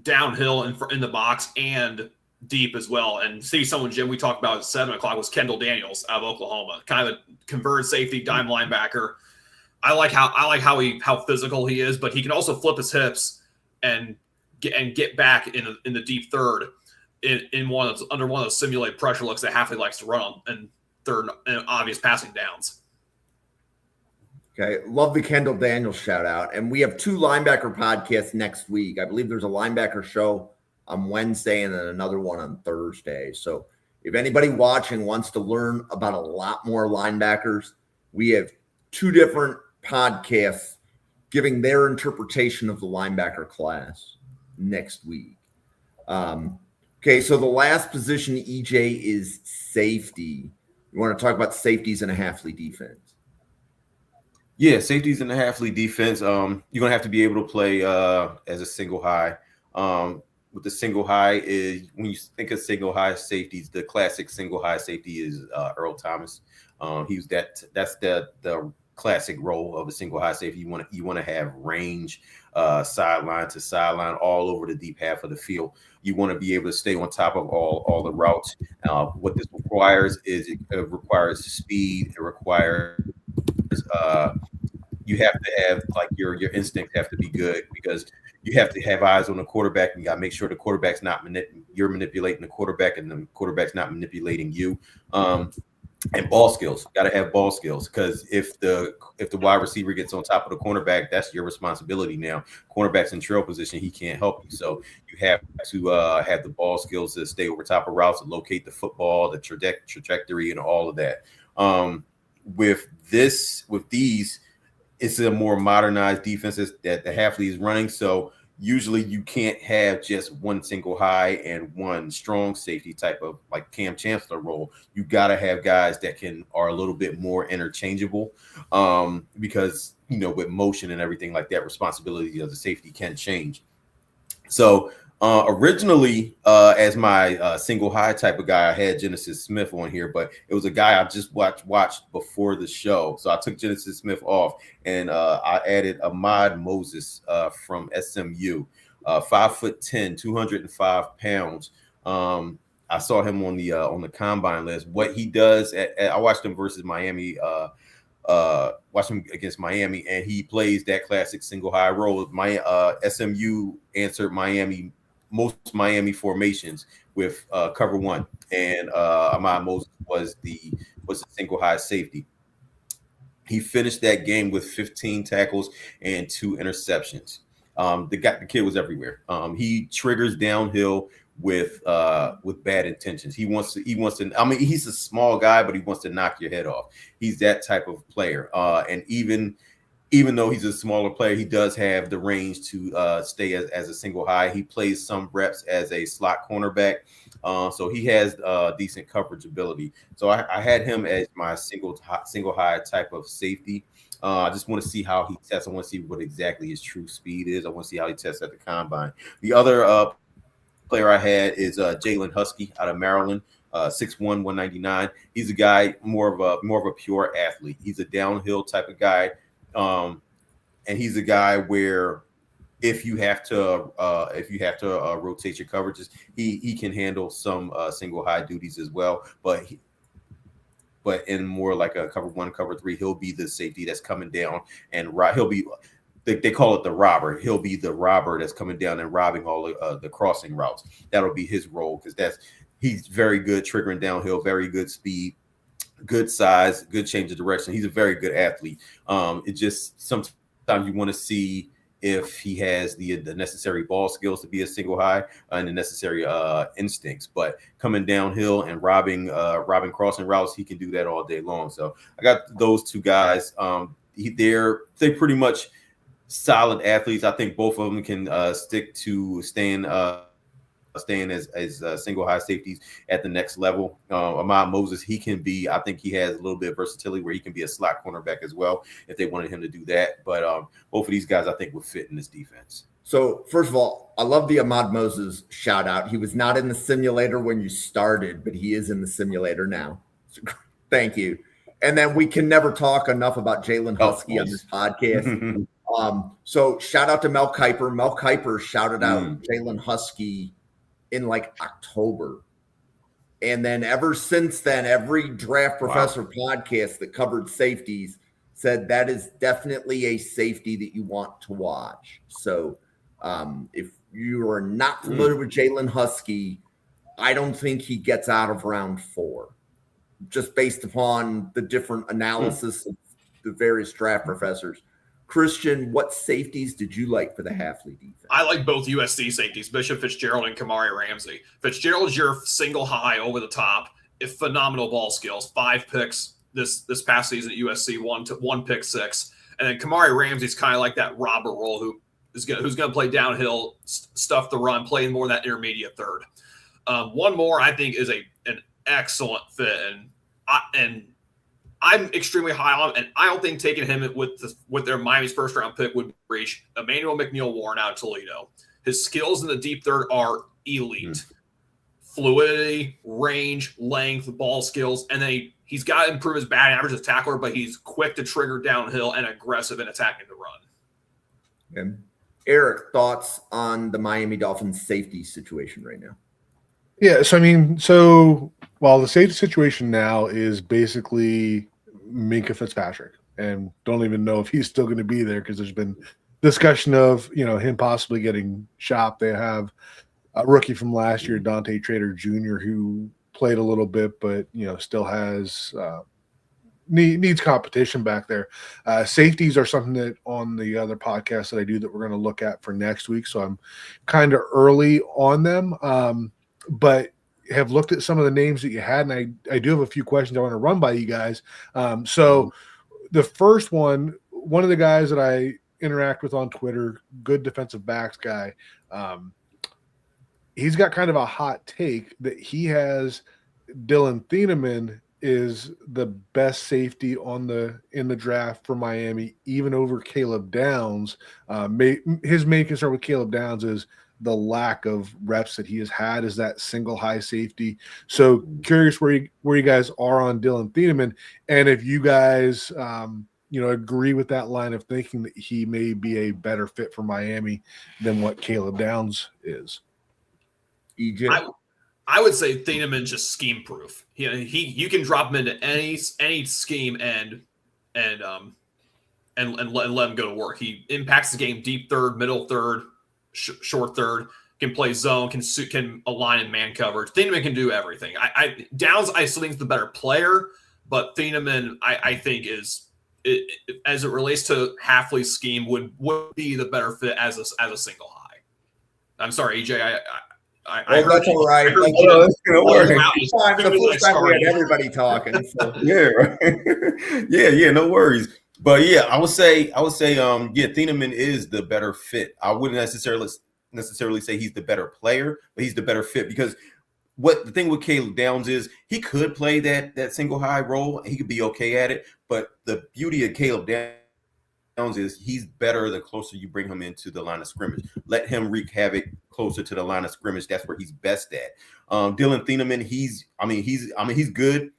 downhill in the box and deep as well. And see someone, Jim, we talked about at 7 o'clock, was Kendall Daniels out of Oklahoma, kind of a converted safety, dime linebacker. I like how physical he is, but he can also flip his hips and get back in the deep third under one of those simulated pressure looks that Hafley likes to run on and third and obvious passing downs. Okay, love the Kendall Daniels shout out. And we have 2 linebacker podcasts next week. I believe there's a linebacker show on Wednesday and then another one on Thursday. So if anybody watching wants to learn about a lot more linebackers, we have 2 different podcasts giving their interpretation of the linebacker class next week. Okay, so the last position, EJ, is safety. You want to talk about safeties in a Hafley defense? Yeah, safeties in the Hafley defense. You're gonna have to be able to play as a single high. With the single high is when you think of single high safeties, the classic single high safety is Earl Thomas. That's the classic role of a single high safety. You want to have range, sideline to sideline, all over the deep half of the field. You want to be able to stay on top of all the routes. What this requires is it requires speed. It requires you have to have like your instincts have to be good because you have to have eyes on the quarterback and you got to make sure the quarterback's not you're manipulating the quarterback and the quarterback's not manipulating you. And ball skills, got to have ball skills because if the wide receiver gets on top of the cornerback, that's your responsibility now. Cornerback's in trail position, he can't help you. So you have to have the ball skills to stay over top of routes, to locate the football, the trajectory, and all of that. With these, it's a more modernized defense that the Hafley is running. So usually you can't have just one single high and one strong safety type of like Cam Chancellor role. You got to have guys that are a little bit more interchangeable because, with motion and everything like that, responsibility of the safety can change. So originally, as my single high type of guy, I had Genesis Smith on here, but it was a guy I just watched before the show. So I took Genesis Smith off and I added Ahmad Moses from SMU, 5'10", 205 pounds. I saw him on the combine list. What he does, I watched him versus Miami. Watch him against Miami, and he plays that classic single high role. My SMU answered most Miami formations with cover one, and Ahmad Moses was the single high safety. He finished that game with 15 tackles and 2 interceptions. The kid was everywhere. He triggers downhill with bad intentions. He wants to. I mean, he's a small guy, but he wants to knock your head off. He's that type of player. And even though he's a smaller player, he does have the range to stay as a single high. He plays some reps as a slot cornerback, so he has decent coverage ability. So I had him as my single high type of safety. I just want to see how he tests. I want to see what exactly his true speed is. I want to see how he tests at the combine. The other player I had is Jalen Husky out of Maryland. 6'1", 199. He's a guy more of a pure athlete. He's a downhill type of guy. And he's a guy where if you have to rotate your coverages, he can handle some single high duties as well. But in more like a cover 1, cover 3, he'll be the safety that's coming down and he'll be. They call it the robber. He'll be the robber that's coming down and robbing all the crossing routes. That'll be his role because he's very good triggering downhill, very good speed, good size, good change of direction. He's a very good athlete. It just sometimes you want to see if he has the necessary ball skills to be a single high and the necessary instincts. But coming downhill and robbing crossing routes, he can do that all day long. So I got those two guys. They pretty much solid athletes. I think both of them can stick to staying as single high safeties at the next level. Ahmad Moses, I think he has a little bit of versatility where he can be a slot cornerback as well if they wanted him to do that. But both of these guys I think would fit in this defense. So first of all, I love the Ahmad Moses shout out. He was not in the simulator when you started, but he is in the simulator now. So, thank you. And then we can never talk enough about Jalen Husky on this podcast. So shout out to Mel Kiper. Mel Kiper shouted out Jalen Husky in like October. And then ever since then, every Draft Professor podcast that covered safeties said that is definitely a safety that you want to watch. So if you are not familiar with Jalen Husky, I don't think he gets out of round 4, just based upon the different analysis of the various draft professors. Christian, what safeties did you like for the Hafley defense? I like both USC safeties, Bishop Fitzgerald and Kamari Ramsey. Fitzgerald's your single high over the top. Phenomenal ball skills. 5 picks this past season at USC, one pick 6. And then Kamari Ramsey's kind of like that Robert role who's going to play downhill, stuff the run, playing more that intermediate third. One more I think is an excellent fit, and I'm extremely high on him, and I don't think taking him with their Miami's first round pick would reach Emmanuel McNeil Warren out of Toledo. His skills in the deep third are elite. Fluidity, range, length, ball skills, and then he's got to improve his batting average as a tackler, but he's quick to trigger downhill and aggressive in attacking the run. Okay. Eric, thoughts on the Miami Dolphins safety situation right now? Yeah, while the safety situation now is basically Minka Fitzpatrick, and don't even know if he's still going to be there because there's been discussion of him possibly getting shopped. They have a rookie from last year, Dante Trader Jr., who played a little bit, but still has needs competition back there. Safeties are something that on the other podcast that I do that we're going to look at for next week. So I'm kind of early on them, but have looked at some of the names that you had, and I do have a few questions I want to run by you guys. So the first one of the guys that I interact with on Twitter, good defensive backs guy, he's got kind of a hot take that he has Dylan Thieneman is the best safety in the draft for Miami, even over Caleb Downs. His main concern with Caleb Downs is the lack of reps that he has had as that single high safety. So curious where you guys are on Dylan Thieneman, and if you guys agree with that line of thinking that he may be a better fit for Miami than what Caleb Downs is. EJ? I would say Thieneman's just scheme proof. You can drop him into any scheme and let him go to work. He impacts the game deep third, middle third, short third, can play zone, can align in man coverage. Thieneman can do everything. Downs I still think is the better player, but Thieneman I think is as it relates to Hafley's scheme would be the better fit as a single high. I'm sorry, EJ. That's all right. That's gonna work. The first time we had everybody talking. So. Yeah, right. yeah, no worries. But yeah, I would say, Thieneman is the better fit. I wouldn't necessarily say he's the better player, but he's the better fit because the thing with Caleb Downs is he could play that single high role. He could be okay at it, but the beauty of Caleb Downs is he's better the closer you bring him into the line of scrimmage. Let him wreak havoc closer to the line of scrimmage. That's where he's best at. Dylan Thieneman, he's good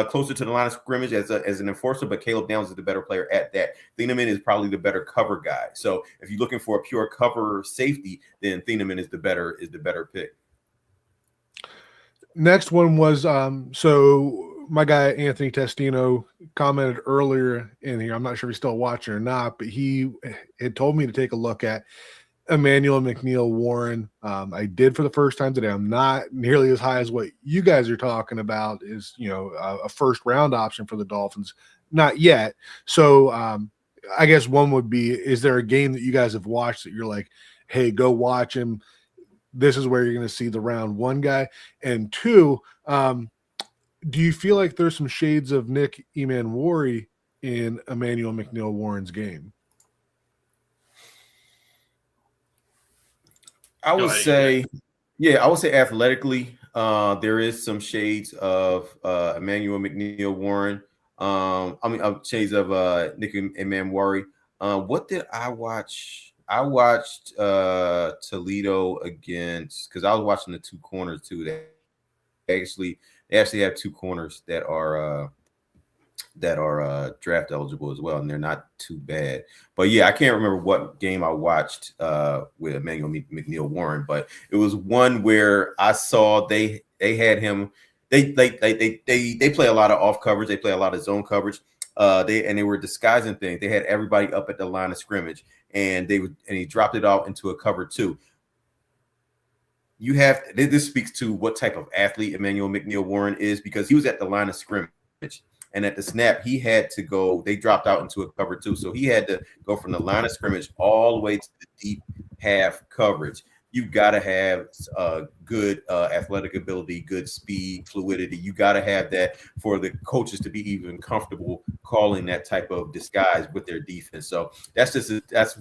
closer to the line of scrimmage as an enforcer, but Caleb Downs is the better player at that. Thieneman is probably the better cover guy. So if you're looking for a pure cover safety, then Thieneman is the better pick. Next one was so my guy Anthony Testino commented earlier in here. I'm not sure if he's still watching or not, but he had told me to take a look at Emmanuel McNeil Warren. I did for the first time today. I'm not nearly as high as what you guys are talking about is, a first round option for the Dolphins. Not yet. So I guess one would be, is there a game that you guys have watched that you're like, hey, go watch him? This is where you're going to see the round one guy. And two, do you feel like there's some shades of Nick Emanwari in Emmanuel McNeil Warren's game? I would say athletically, there is some shades of Emmanuel McNeil Warren. Shades of Nick Emanwari. What did I watch? I watched Toledo against, because I was watching the two corners too. They actually have two corners that are draft eligible as well, and they're not too bad. But yeah, I can't remember what game I watched with Emmanuel McNeil Warren, but it was one where I saw they had him. They play a lot of off coverage. They play a lot of zone coverage. They were disguising things. They had everybody up at the line of scrimmage, and he dropped it off into a cover two. This speaks to what type of athlete Emmanuel McNeil Warren is, because he was at the line of scrimmage, and at the snap he had to go. They dropped out into a cover two, so he had to go from the line of scrimmage all the way to the deep half coverage. you've got to have good athletic ability, good speed, fluidity. You got to have that for the coaches to be even comfortable calling that type of disguise with their defense. So that's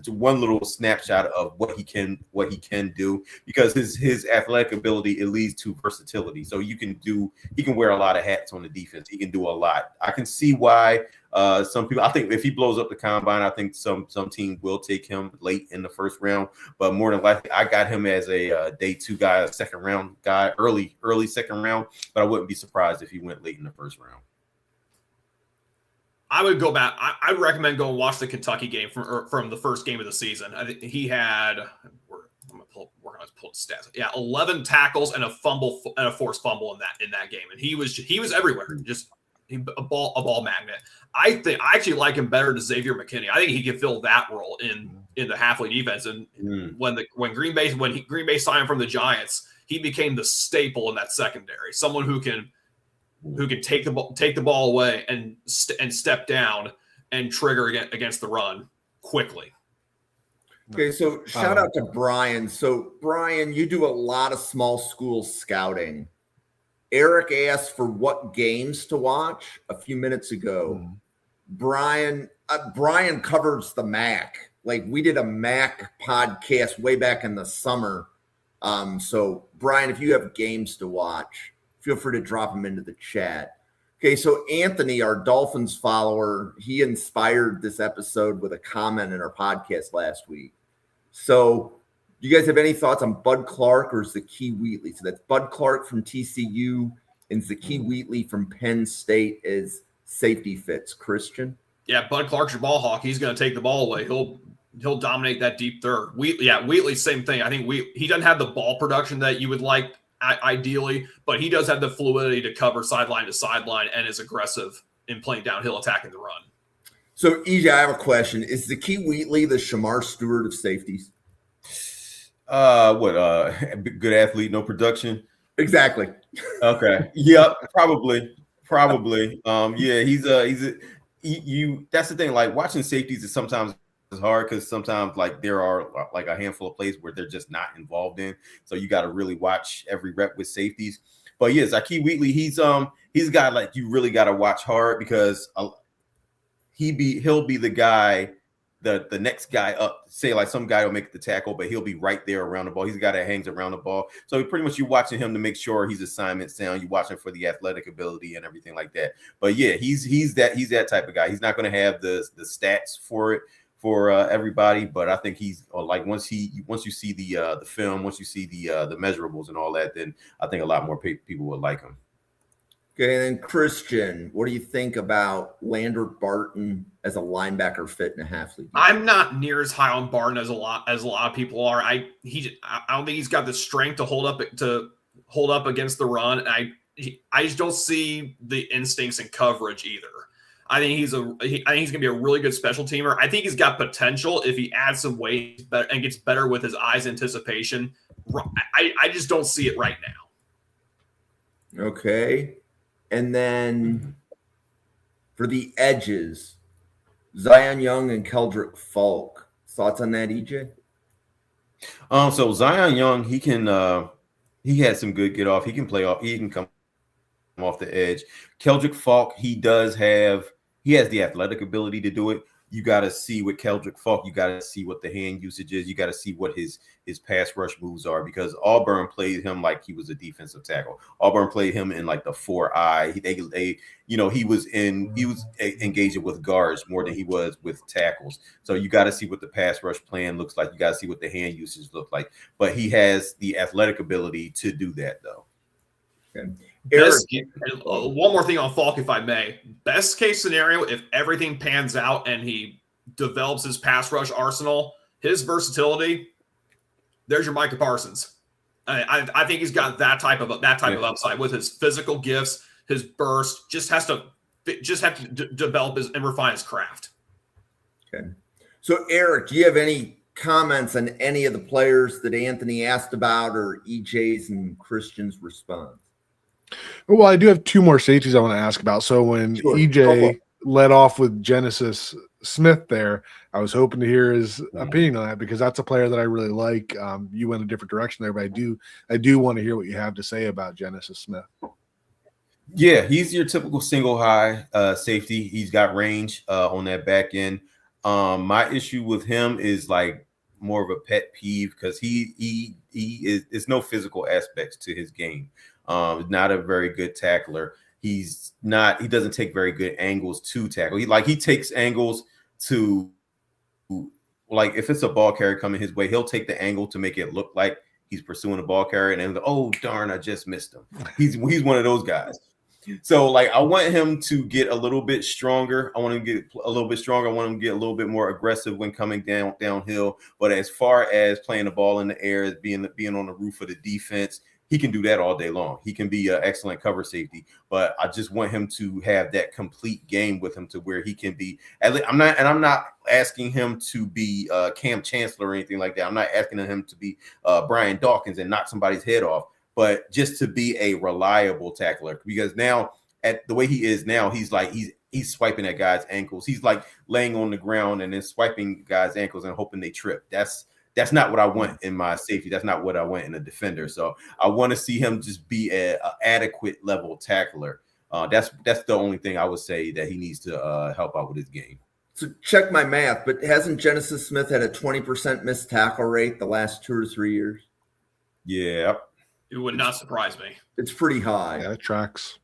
one little snapshot of what he can do, because his athletic ability, it leads to versatility. So he can wear a lot of hats on the defense. He can do a lot. I can see why some people, I think if he blows up the combine, I think some team will take him late in the first round, but more than likely I got him as a day 2 guy, a second round guy, early second round, but I wouldn't be surprised if he went late in the first round. I would go back. I'd recommend going watch the Kentucky game from the first game of the season. I think he had, we're going to pull stats. Yeah, 11 tackles and a fumble and a forced fumble in that game, and he was everywhere, just a ball magnet. I actually like him better than Xavier McKinney. I think he can fill that role in the Hafley defense. And when Green Bay signed him from the Giants, he became the staple in that secondary. Someone who can take the ball away and step down and trigger against the run quickly. Okay, so shout out to Brian. So Brian, you do a lot of small school scouting. Eric asked for what games to watch a few minutes ago. Brian covers the MAC. Like, we did a MAC podcast way back in the summer. So Brian, if you have games to watch, feel free to drop them into the chat. Okay, so Anthony, our Dolphins follower, he inspired this episode with a comment in our podcast last week. So do you guys have any thoughts on Bud Clark or Zaquee Wheatley? So that's Bud Clark from TCU and Zaquee Wheatley from Penn State as safety fits. Christian? Yeah, Bud Clark's your ball hawk. He's going to take the ball away. He'll dominate that deep third. Wheatley, same thing. I think he doesn't have the ball production that you would like ideally, but he does have the fluidity to cover sideline to sideline and is aggressive in playing downhill, attacking the run. So, EJ, I have a question. Is Zaquee Wheatley the Shamar Stewart of safeties? Good athlete, no production? Exactly. Okay. Yep. Probably. That's the thing. Like, watching safeties is sometimes hard because sometimes like there are like a handful of plays where they're just not involved in. So you got to really watch every rep with safeties. But yes, Zaquee Wheatley, he's a guy like you really got to watch hard because he'll be the guy. The next guy up, say like some guy will make the tackle, but he'll be right there around the ball. He's a guy that hangs around the ball. So pretty much you're watching him to make sure he's assignment sound. You're watching for the athletic ability and everything like that. But yeah, he's that type of guy. He's not going to have the stats for everybody, but I think he's like once you see the film, once you see the measurables and all that, then I think a lot more people would like him. Okay, and then Christian, what do you think about Lander Barton as a linebacker fit in a Hafley? I'm not near as high on Barton as a lot of people are. I don't think he's got the strength to hold up against the run. I just don't see the instincts and coverage either. I think he's going to be a really good special teamer. I think he's got potential if he adds some weight and gets better with his eyes anticipation. I just don't see it right now. Okay. And then for the edges, Zion Young and Keldrick Falk. Thoughts on that, EJ? So Zion Young, he had some good get off. He can play off. He can come off the edge. Keldrick Falk, he has the athletic ability to do it. You got to see with Keldrick Falk, you got to see what the hand usage is. You got to see what his pass rush moves are, because Auburn played him like he was a defensive tackle. Auburn played him in like the 4-eye. He was engaging with guards more than he was with tackles. So you got to see what the pass rush plan looks like. You got to see what the hand usage look like. But he has the athletic ability to do that, though. Okay. One more thing on Falk, if I may. Best case scenario, if everything pans out and he develops his pass rush arsenal, his versatility, there's your Micah Parsons. I think he's got that type of upside with his physical gifts, his burst. Just have to develop and refine his craft. Okay. So Eric, do you have any comments on any of the players that Anthony asked about, or EJ's and Christian's response? Well, I do have two more safeties I want to ask about. So when EJ led off with Genesis Smith there. I was hoping to hear his opinion on that because that's a player that I really like. You went a different direction there, but I do want to hear what you have to say about Genesis Smith. Yeah, he's your typical single high safety. He's got range on that back end. My issue with him is like more of a pet peeve because he is there's no physical aspects to his game. Not a very good tackler. He doesn't take very good angles to tackle. He takes angles to, like, if it's a ball carrier coming his way, he'll take the angle to make it look like he's pursuing a ball carrier, and then oh darn, I just missed him. He's one of those guys. So like I want him to get a little bit stronger. I want him to get a little bit stronger. I want him to get a little bit more aggressive when coming downhill. But as far as playing the ball in the air, as being on the roof of the defense, he can do that all day long. He can be an excellent cover safety. But I just want him to have that complete game with him to where he can be. I'm not asking him to be Cam Chancellor or anything like that. I'm not asking him to be Brian Dawkins and knock somebody's head off. But just to be a reliable tackler, because now at the way he is now, he's swiping at guys' ankles. He's like laying on the ground and then swiping guys' ankles and hoping they trip. That's not what I want in my safety. That's not what I want in a defender. So I want to see him just be an adequate level tackler. That's the only thing I would say that he needs to help out with his game. So check my math, but hasn't Genesis Smith had a 20% missed tackle rate the last 2 or 3 years? Yeah. It would not surprise me. It's pretty high. Yeah, it tracks.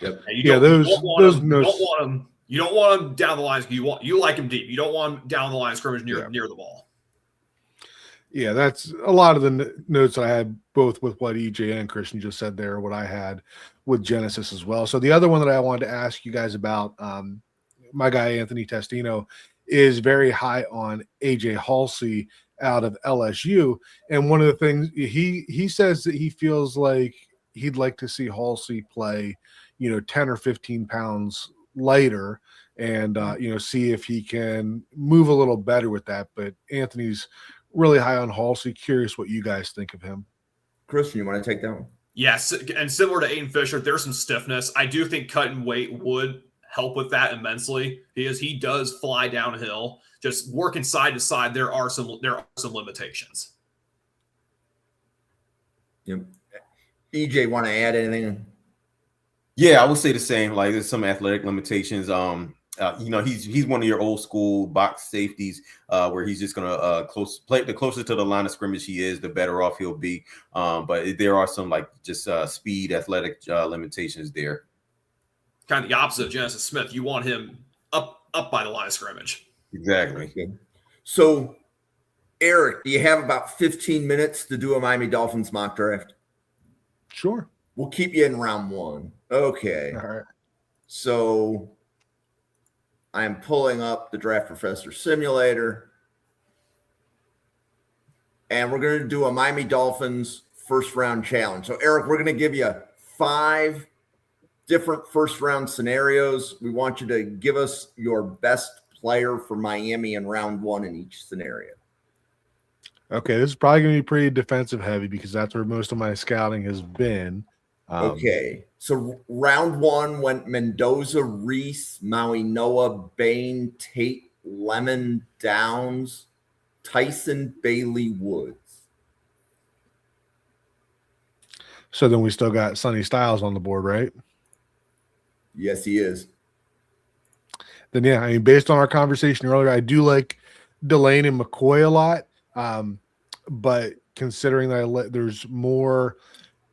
Yep. You don't want him down the line. You like him deep. You don't want him down the line of scrimmage near the ball. Yeah, that's a lot of the notes I had both with what EJ and Christian just said there, what I had with Genesis as well. So the other one that I wanted to ask you guys about, my guy Anthony Testino is very high on AJ Halsey out of LSU. And one of the things he says that he feels like he'd like to see Halsey play, 10 or 15 pounds lighter and, see if he can move a little better with that. But Anthony's really high on Halsey. Curious what you guys think of him. Christian, you want to take that one? Yes. And similar to Aiden Fisher, there's some stiffness. I do think cutting weight would help with that immensely because he does fly downhill. Just working side to side, there are some limitations. Yep. EJ, want to add anything? Yeah, I would say the same. Like there's some athletic limitations. He's one of your old school box safeties where he's just gonna play the closer to the line of scrimmage he is, the better off he'll be. But there are some like just speed, athletic limitations there. Kind of the opposite of Genesis Smith. You want him up by the line of scrimmage. Exactly. Okay. So, Eric, do you have about 15 minutes to do a Miami Dolphins mock draft? Sure. We'll keep you in round 1. Okay. All right. So, I am pulling up the Draft Professor Simulator. And we're going to do a Miami Dolphins first round challenge. So, Eric, we're going to give you 5 different first round scenarios. We want you to give us your best player for Miami in round 1 in each scenario. Okay, this is probably going to be pretty defensive heavy because that's where most of my scouting has been. Okay, so round 1 went Mendoza, Reese, Maui Noah, Bain, Tate, Lemon, Downs, Tyson, Bailey, Woods. So then we still got Sonny Styles on the board, right? Yes, he is. Then, yeah, I mean, based on our conversation earlier, I do like Delane and McCoy a lot. But considering that there's more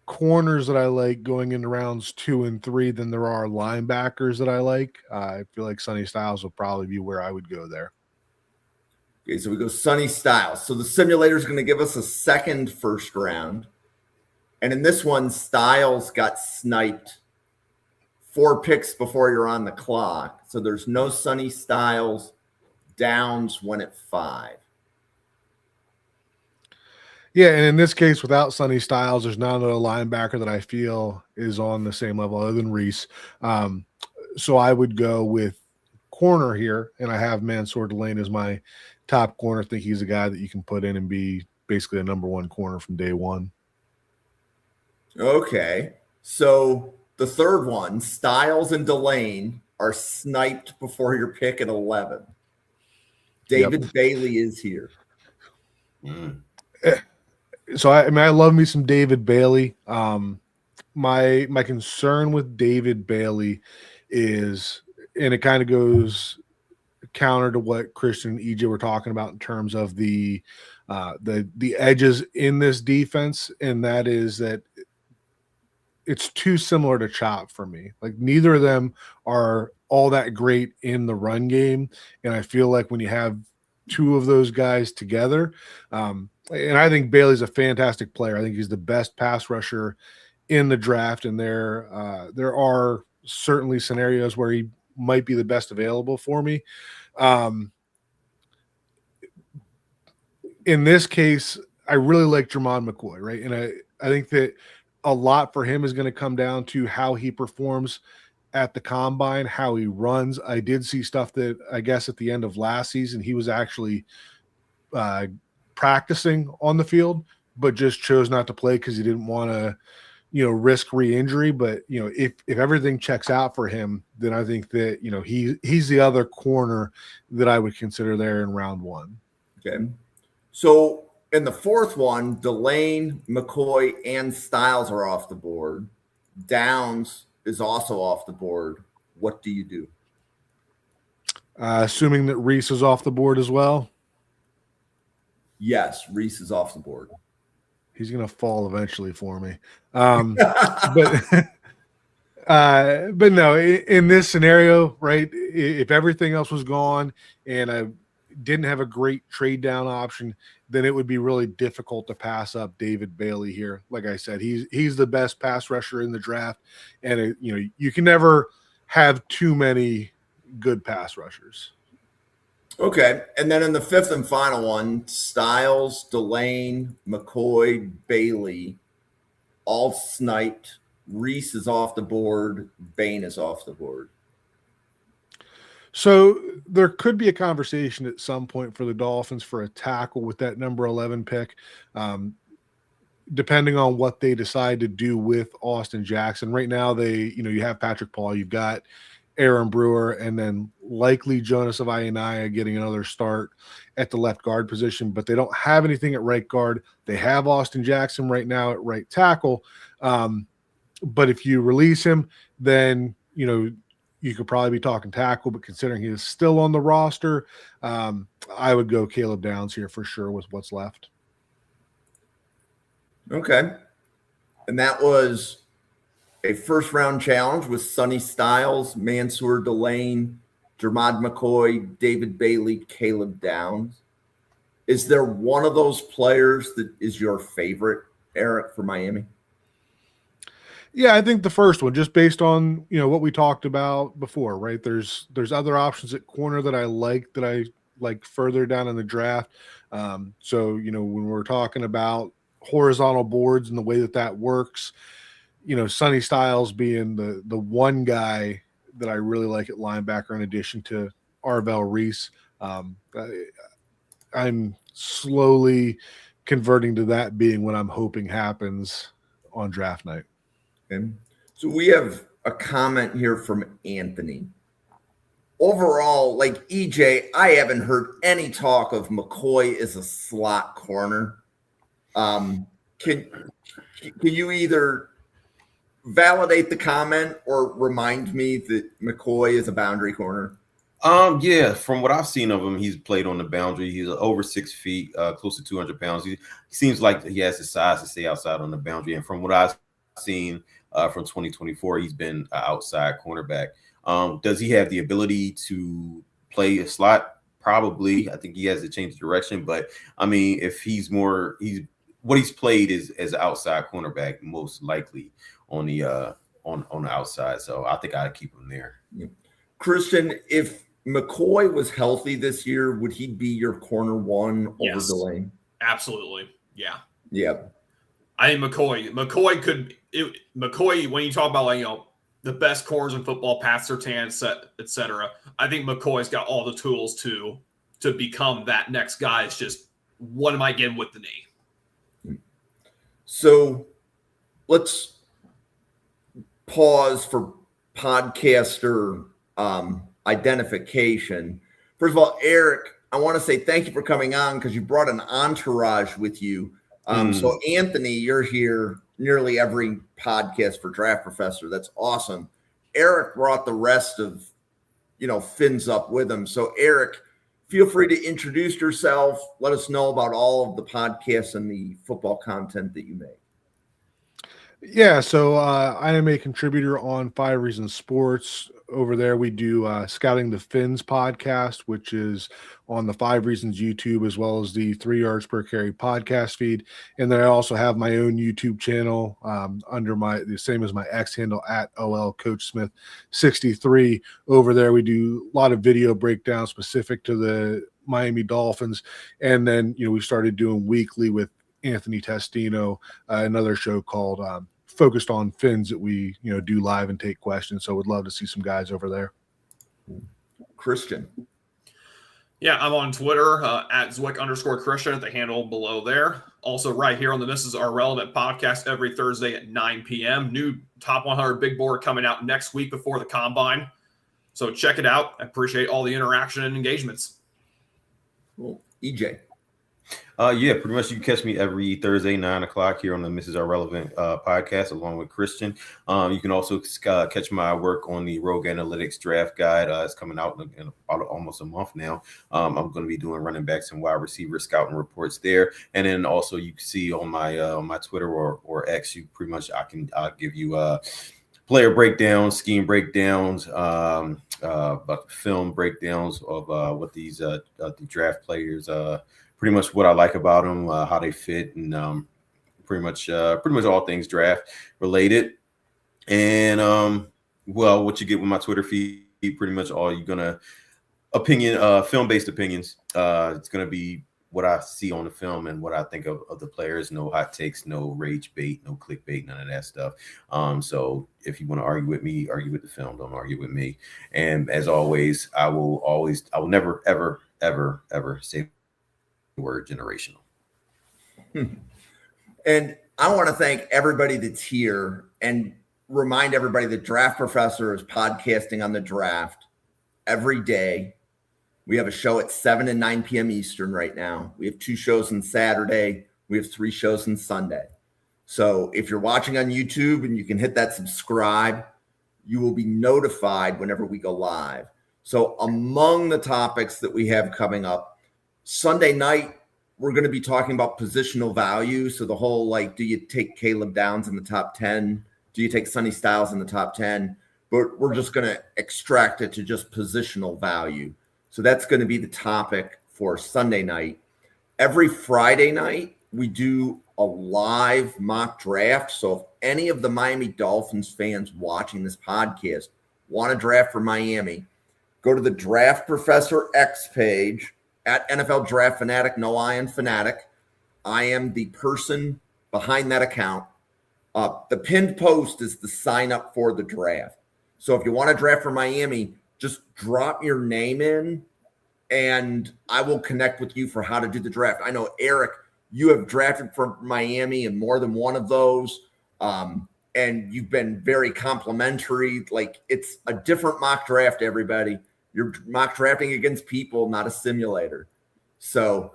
corners that I like going into rounds 2 and 3 than there are linebackers that I like, I feel like Sonny Styles will probably be where I would go there. Okay, so we go Sonny Styles. So the simulator is going to give us a second first round. And in this one, Styles got sniped 4 picks before you're on the clock. So there's no Sonny Styles. Downs went at 5. Yeah, and in this case, without Sonny Styles, there's not another linebacker that I feel is on the same level other than Reese. So I would go with corner here, and I have Mansour Delane as my top corner. I think he's a guy that you can put in and be basically a number 1 corner from day 1. Okay, so the third one, Styles and Delane, are sniped before your pick at 11. David Bailey is here. Mm. So I love me some David Bailey. My concern with David Bailey is, and it kind of goes counter to what Christian and EJ were talking about in terms of the edges in this defense, and that is that it's too similar to Chop for me. Like neither of them are all that great in the run game, and I feel like when you have two of those guys together, and I think Bailey's a fantastic player. I think he's the best pass rusher in the draft, and there are certainly scenarios where he might be the best available for me. In this case, I really like Jermon McCoy, right? And I think that a lot for him is going to come down to how he performs at the combine, how he runs. I did see stuff that I guess at the end of last season, he was actually practicing on the field, but just chose not to play because he didn't want to, risk re-injury. But, if everything checks out for him, then I think that, he's the other corner that I would consider there in round one. Okay. So in the fourth one, Delane, McCoy, and Styles are off the board. Downs is also off the board. What do you do? Assuming that Reese is off the board as well. Yes, Reese is off the board. He's going to fall eventually for me. But no, in this scenario, right, if everything else was gone and I didn't have a great trade down option, then it would be really difficult to pass up David Bailey here. Like I said, he's the best pass rusher in the draft, and you can never have too many good pass rushers. Okay, and then in the fifth and final one, Styles, Delane, McCoy, Bailey, all sniped. Reese is off the board. Bain is off the board. So there could be a conversation at some point for the Dolphins for a tackle with that number 11 pick, depending on what they decide to do with Austin Jackson. Right now, you have Patrick Paul, you've got Aaron Brewer, and then likely Jonas Avayanaya getting another start at the left guard position, but they don't have anything at right guard. They have Austin Jackson right now at right tackle. But if you release him, then, you could probably be talking tackle, but considering he is still on the roster, I would go Caleb Downs here for sure with what's left. Okay. And that was a first-round challenge with Sonny Styles, Mansour Delane, Jermod McCoy, David Bailey, Caleb Downs. Is there one of those players that is your favorite, Eric, for Miami? Yeah, I think the first one, just based on what we talked about before, right? There's other options at corner that I like further down in the draft. So when we're talking about horizontal boards and the way that works, Sonny Styles being the one guy that I really like at linebacker in addition to Arvell Reese. I'm slowly converting to that being what I'm hoping happens on draft night. Okay. So we have a comment here from Anthony. Overall, like EJ, I haven't heard any talk of McCoy as a slot corner. Can you either validate the comment or remind me that McCoy is a boundary corner? Yeah, from what I've seen of him, he's played on the boundary. He's over 6 feet, close to 200 pounds. He seems like he has the size to stay outside on the boundary. And from what I've seen from 2024, he's been an outside cornerback. Does he have the ability to play a slot? Probably. I think he has to change direction. But I mean, if what he's played is as an outside cornerback, most likely on the outside. So I think I'd keep him there. Christian, if McCoy was healthy this year, would he be your corner one over Delane? Absolutely. Yeah. Yeah. I think McCoy, when you talk about the best corners in football, Pat Surtain, et cetera, I think McCoy's got all the tools to become that next guy. It's just, what am I getting with the knee? So let's pause for podcaster identification. First of all, Eric, I want to say thank you for coming on because you brought an entourage with you. So Anthony, you're here nearly every podcast for Draft Professor. That's awesome. Eric brought the rest of, Fins up with him. So Eric, feel free to introduce yourself. Let us know about all of the podcasts and the football content that you make. Yeah, so I am a contributor on 5 Reasons Sports. Over there, we do Scouting the Fins podcast, which is on the 5 Reasons YouTube, as well as the 3 Yards Per Carry podcast feed. And then I also have my own YouTube channel under the same as my X handle at OL Coach Smith 63. Over there, we do a lot of video breakdowns specific to the Miami Dolphins. And then, we started doing weekly with Anthony Testino, another show called Focused on Fins that we do live and take questions. So would love to see some guys over there. Christian. Yeah, I'm on Twitter at Zwick_Christian at the handle below there. Also right here on the This Is Our Relevant podcast every Thursday at 9 p.m. New Top 100 Big Board coming out next week before the Combine. So check it out. I appreciate all the interaction and engagements. Cool. EJ. Yeah, pretty much you can catch me every Thursday, 9 o'clock here on the Mrs. Our Relevant podcast, along with Christian. You can also catch my work on the Rogue Analytics Draft Guide. It's coming out in about almost a month now. I'm going to be doing running backs and wide receiver scouting reports there. And then also you can see on my Twitter or X, I'll give you player breakdowns, scheme breakdowns, about film breakdowns of what these the draft players pretty much what I like about them, how they fit, and pretty much all things draft related. And what you get with my Twitter feed, pretty much all you're gonna film-based opinions. It's gonna be what I see on the film and what I think of the players. No hot takes, no rage bait, no clickbait, none of that stuff. So if you want to argue with me, argue with the film. Don't argue with me. And as always, I will never, ever, ever, ever say word generational. And I want to thank everybody that's here and remind everybody that Draft Professor is podcasting on the draft every day. We have a show at 7 and 9 p.m. Eastern right now. We have 2 shows on Saturday. We have 3 shows on Sunday. So if you're watching on YouTube and you can hit that subscribe, you will be notified whenever we go live. So among the topics that we have coming up, Sunday night, we're going to be talking about positional value. So the whole, do you take Caleb Downs in the top 10? Do you take Sonny Styles in the top 10? But we're just going to extract it to just positional value. So that's going to be the topic for Sunday night. Every Friday night, we do a live mock draft. So if any of the Miami Dolphins fans watching this podcast want to draft for Miami, go to the Draft Professor X page at NFL Draft Fanatic, no I in Fanatic. I am the person behind that account. The pinned post is the sign up for the draft. So if you want to draft for Miami, just drop your name in and I will connect with you for how to do the draft. I know, Eric, you have drafted for Miami in more than one of those. And you've been very complimentary. It's a different mock draft, everybody. You're mock drafting against people, not a simulator. So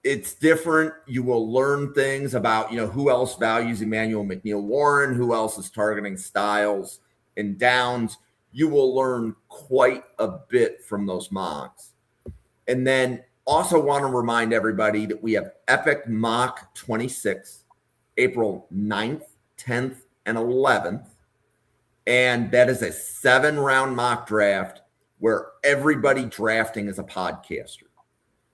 it's different. You will learn things about, who else values Emmanuel McNeil-Warren, who else is targeting Styles and Downs. You will learn quite a bit from those mocks. And then also want to remind everybody that we have Epic Mock 26, April 9th, 10th, and 11th. And that is a 7-round mock draft where everybody drafting is a podcaster.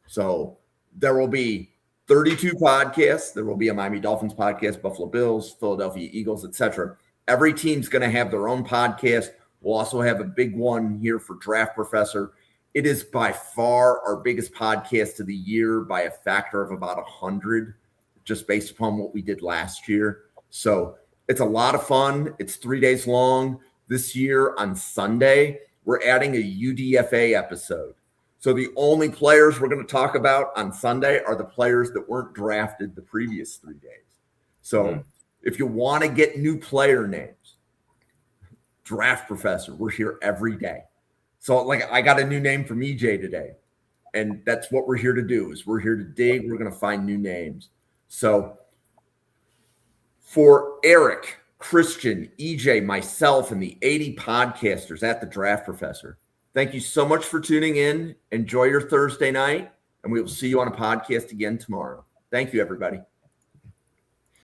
So there will be 32 podcasts. There will be a Miami Dolphins podcast, Buffalo Bills, Philadelphia Eagles, etc. Every team's going to have their own podcast. We'll also have a big one here for Draft Professor. It is by far our biggest podcast of the year by a factor of about 100, just based upon what we did last year. So it's a lot of fun. It's 3 days long. This year on Sunday, we're adding a UDFA episode. So the only players we're going to talk about on Sunday are the players that weren't drafted the previous 3 days. So if you want to get new player names, Draft Professor, we're here every day. So like I got a new name from EJ today. And that's what we're here to do is we're here to dig. We're going to find new names. So for Eric, Christian, EJ, myself, and the 80 podcasters at the Draft Professor, thank you so much for tuning in. Enjoy your Thursday night, and we will see you on a podcast again tomorrow. Thank you, everybody.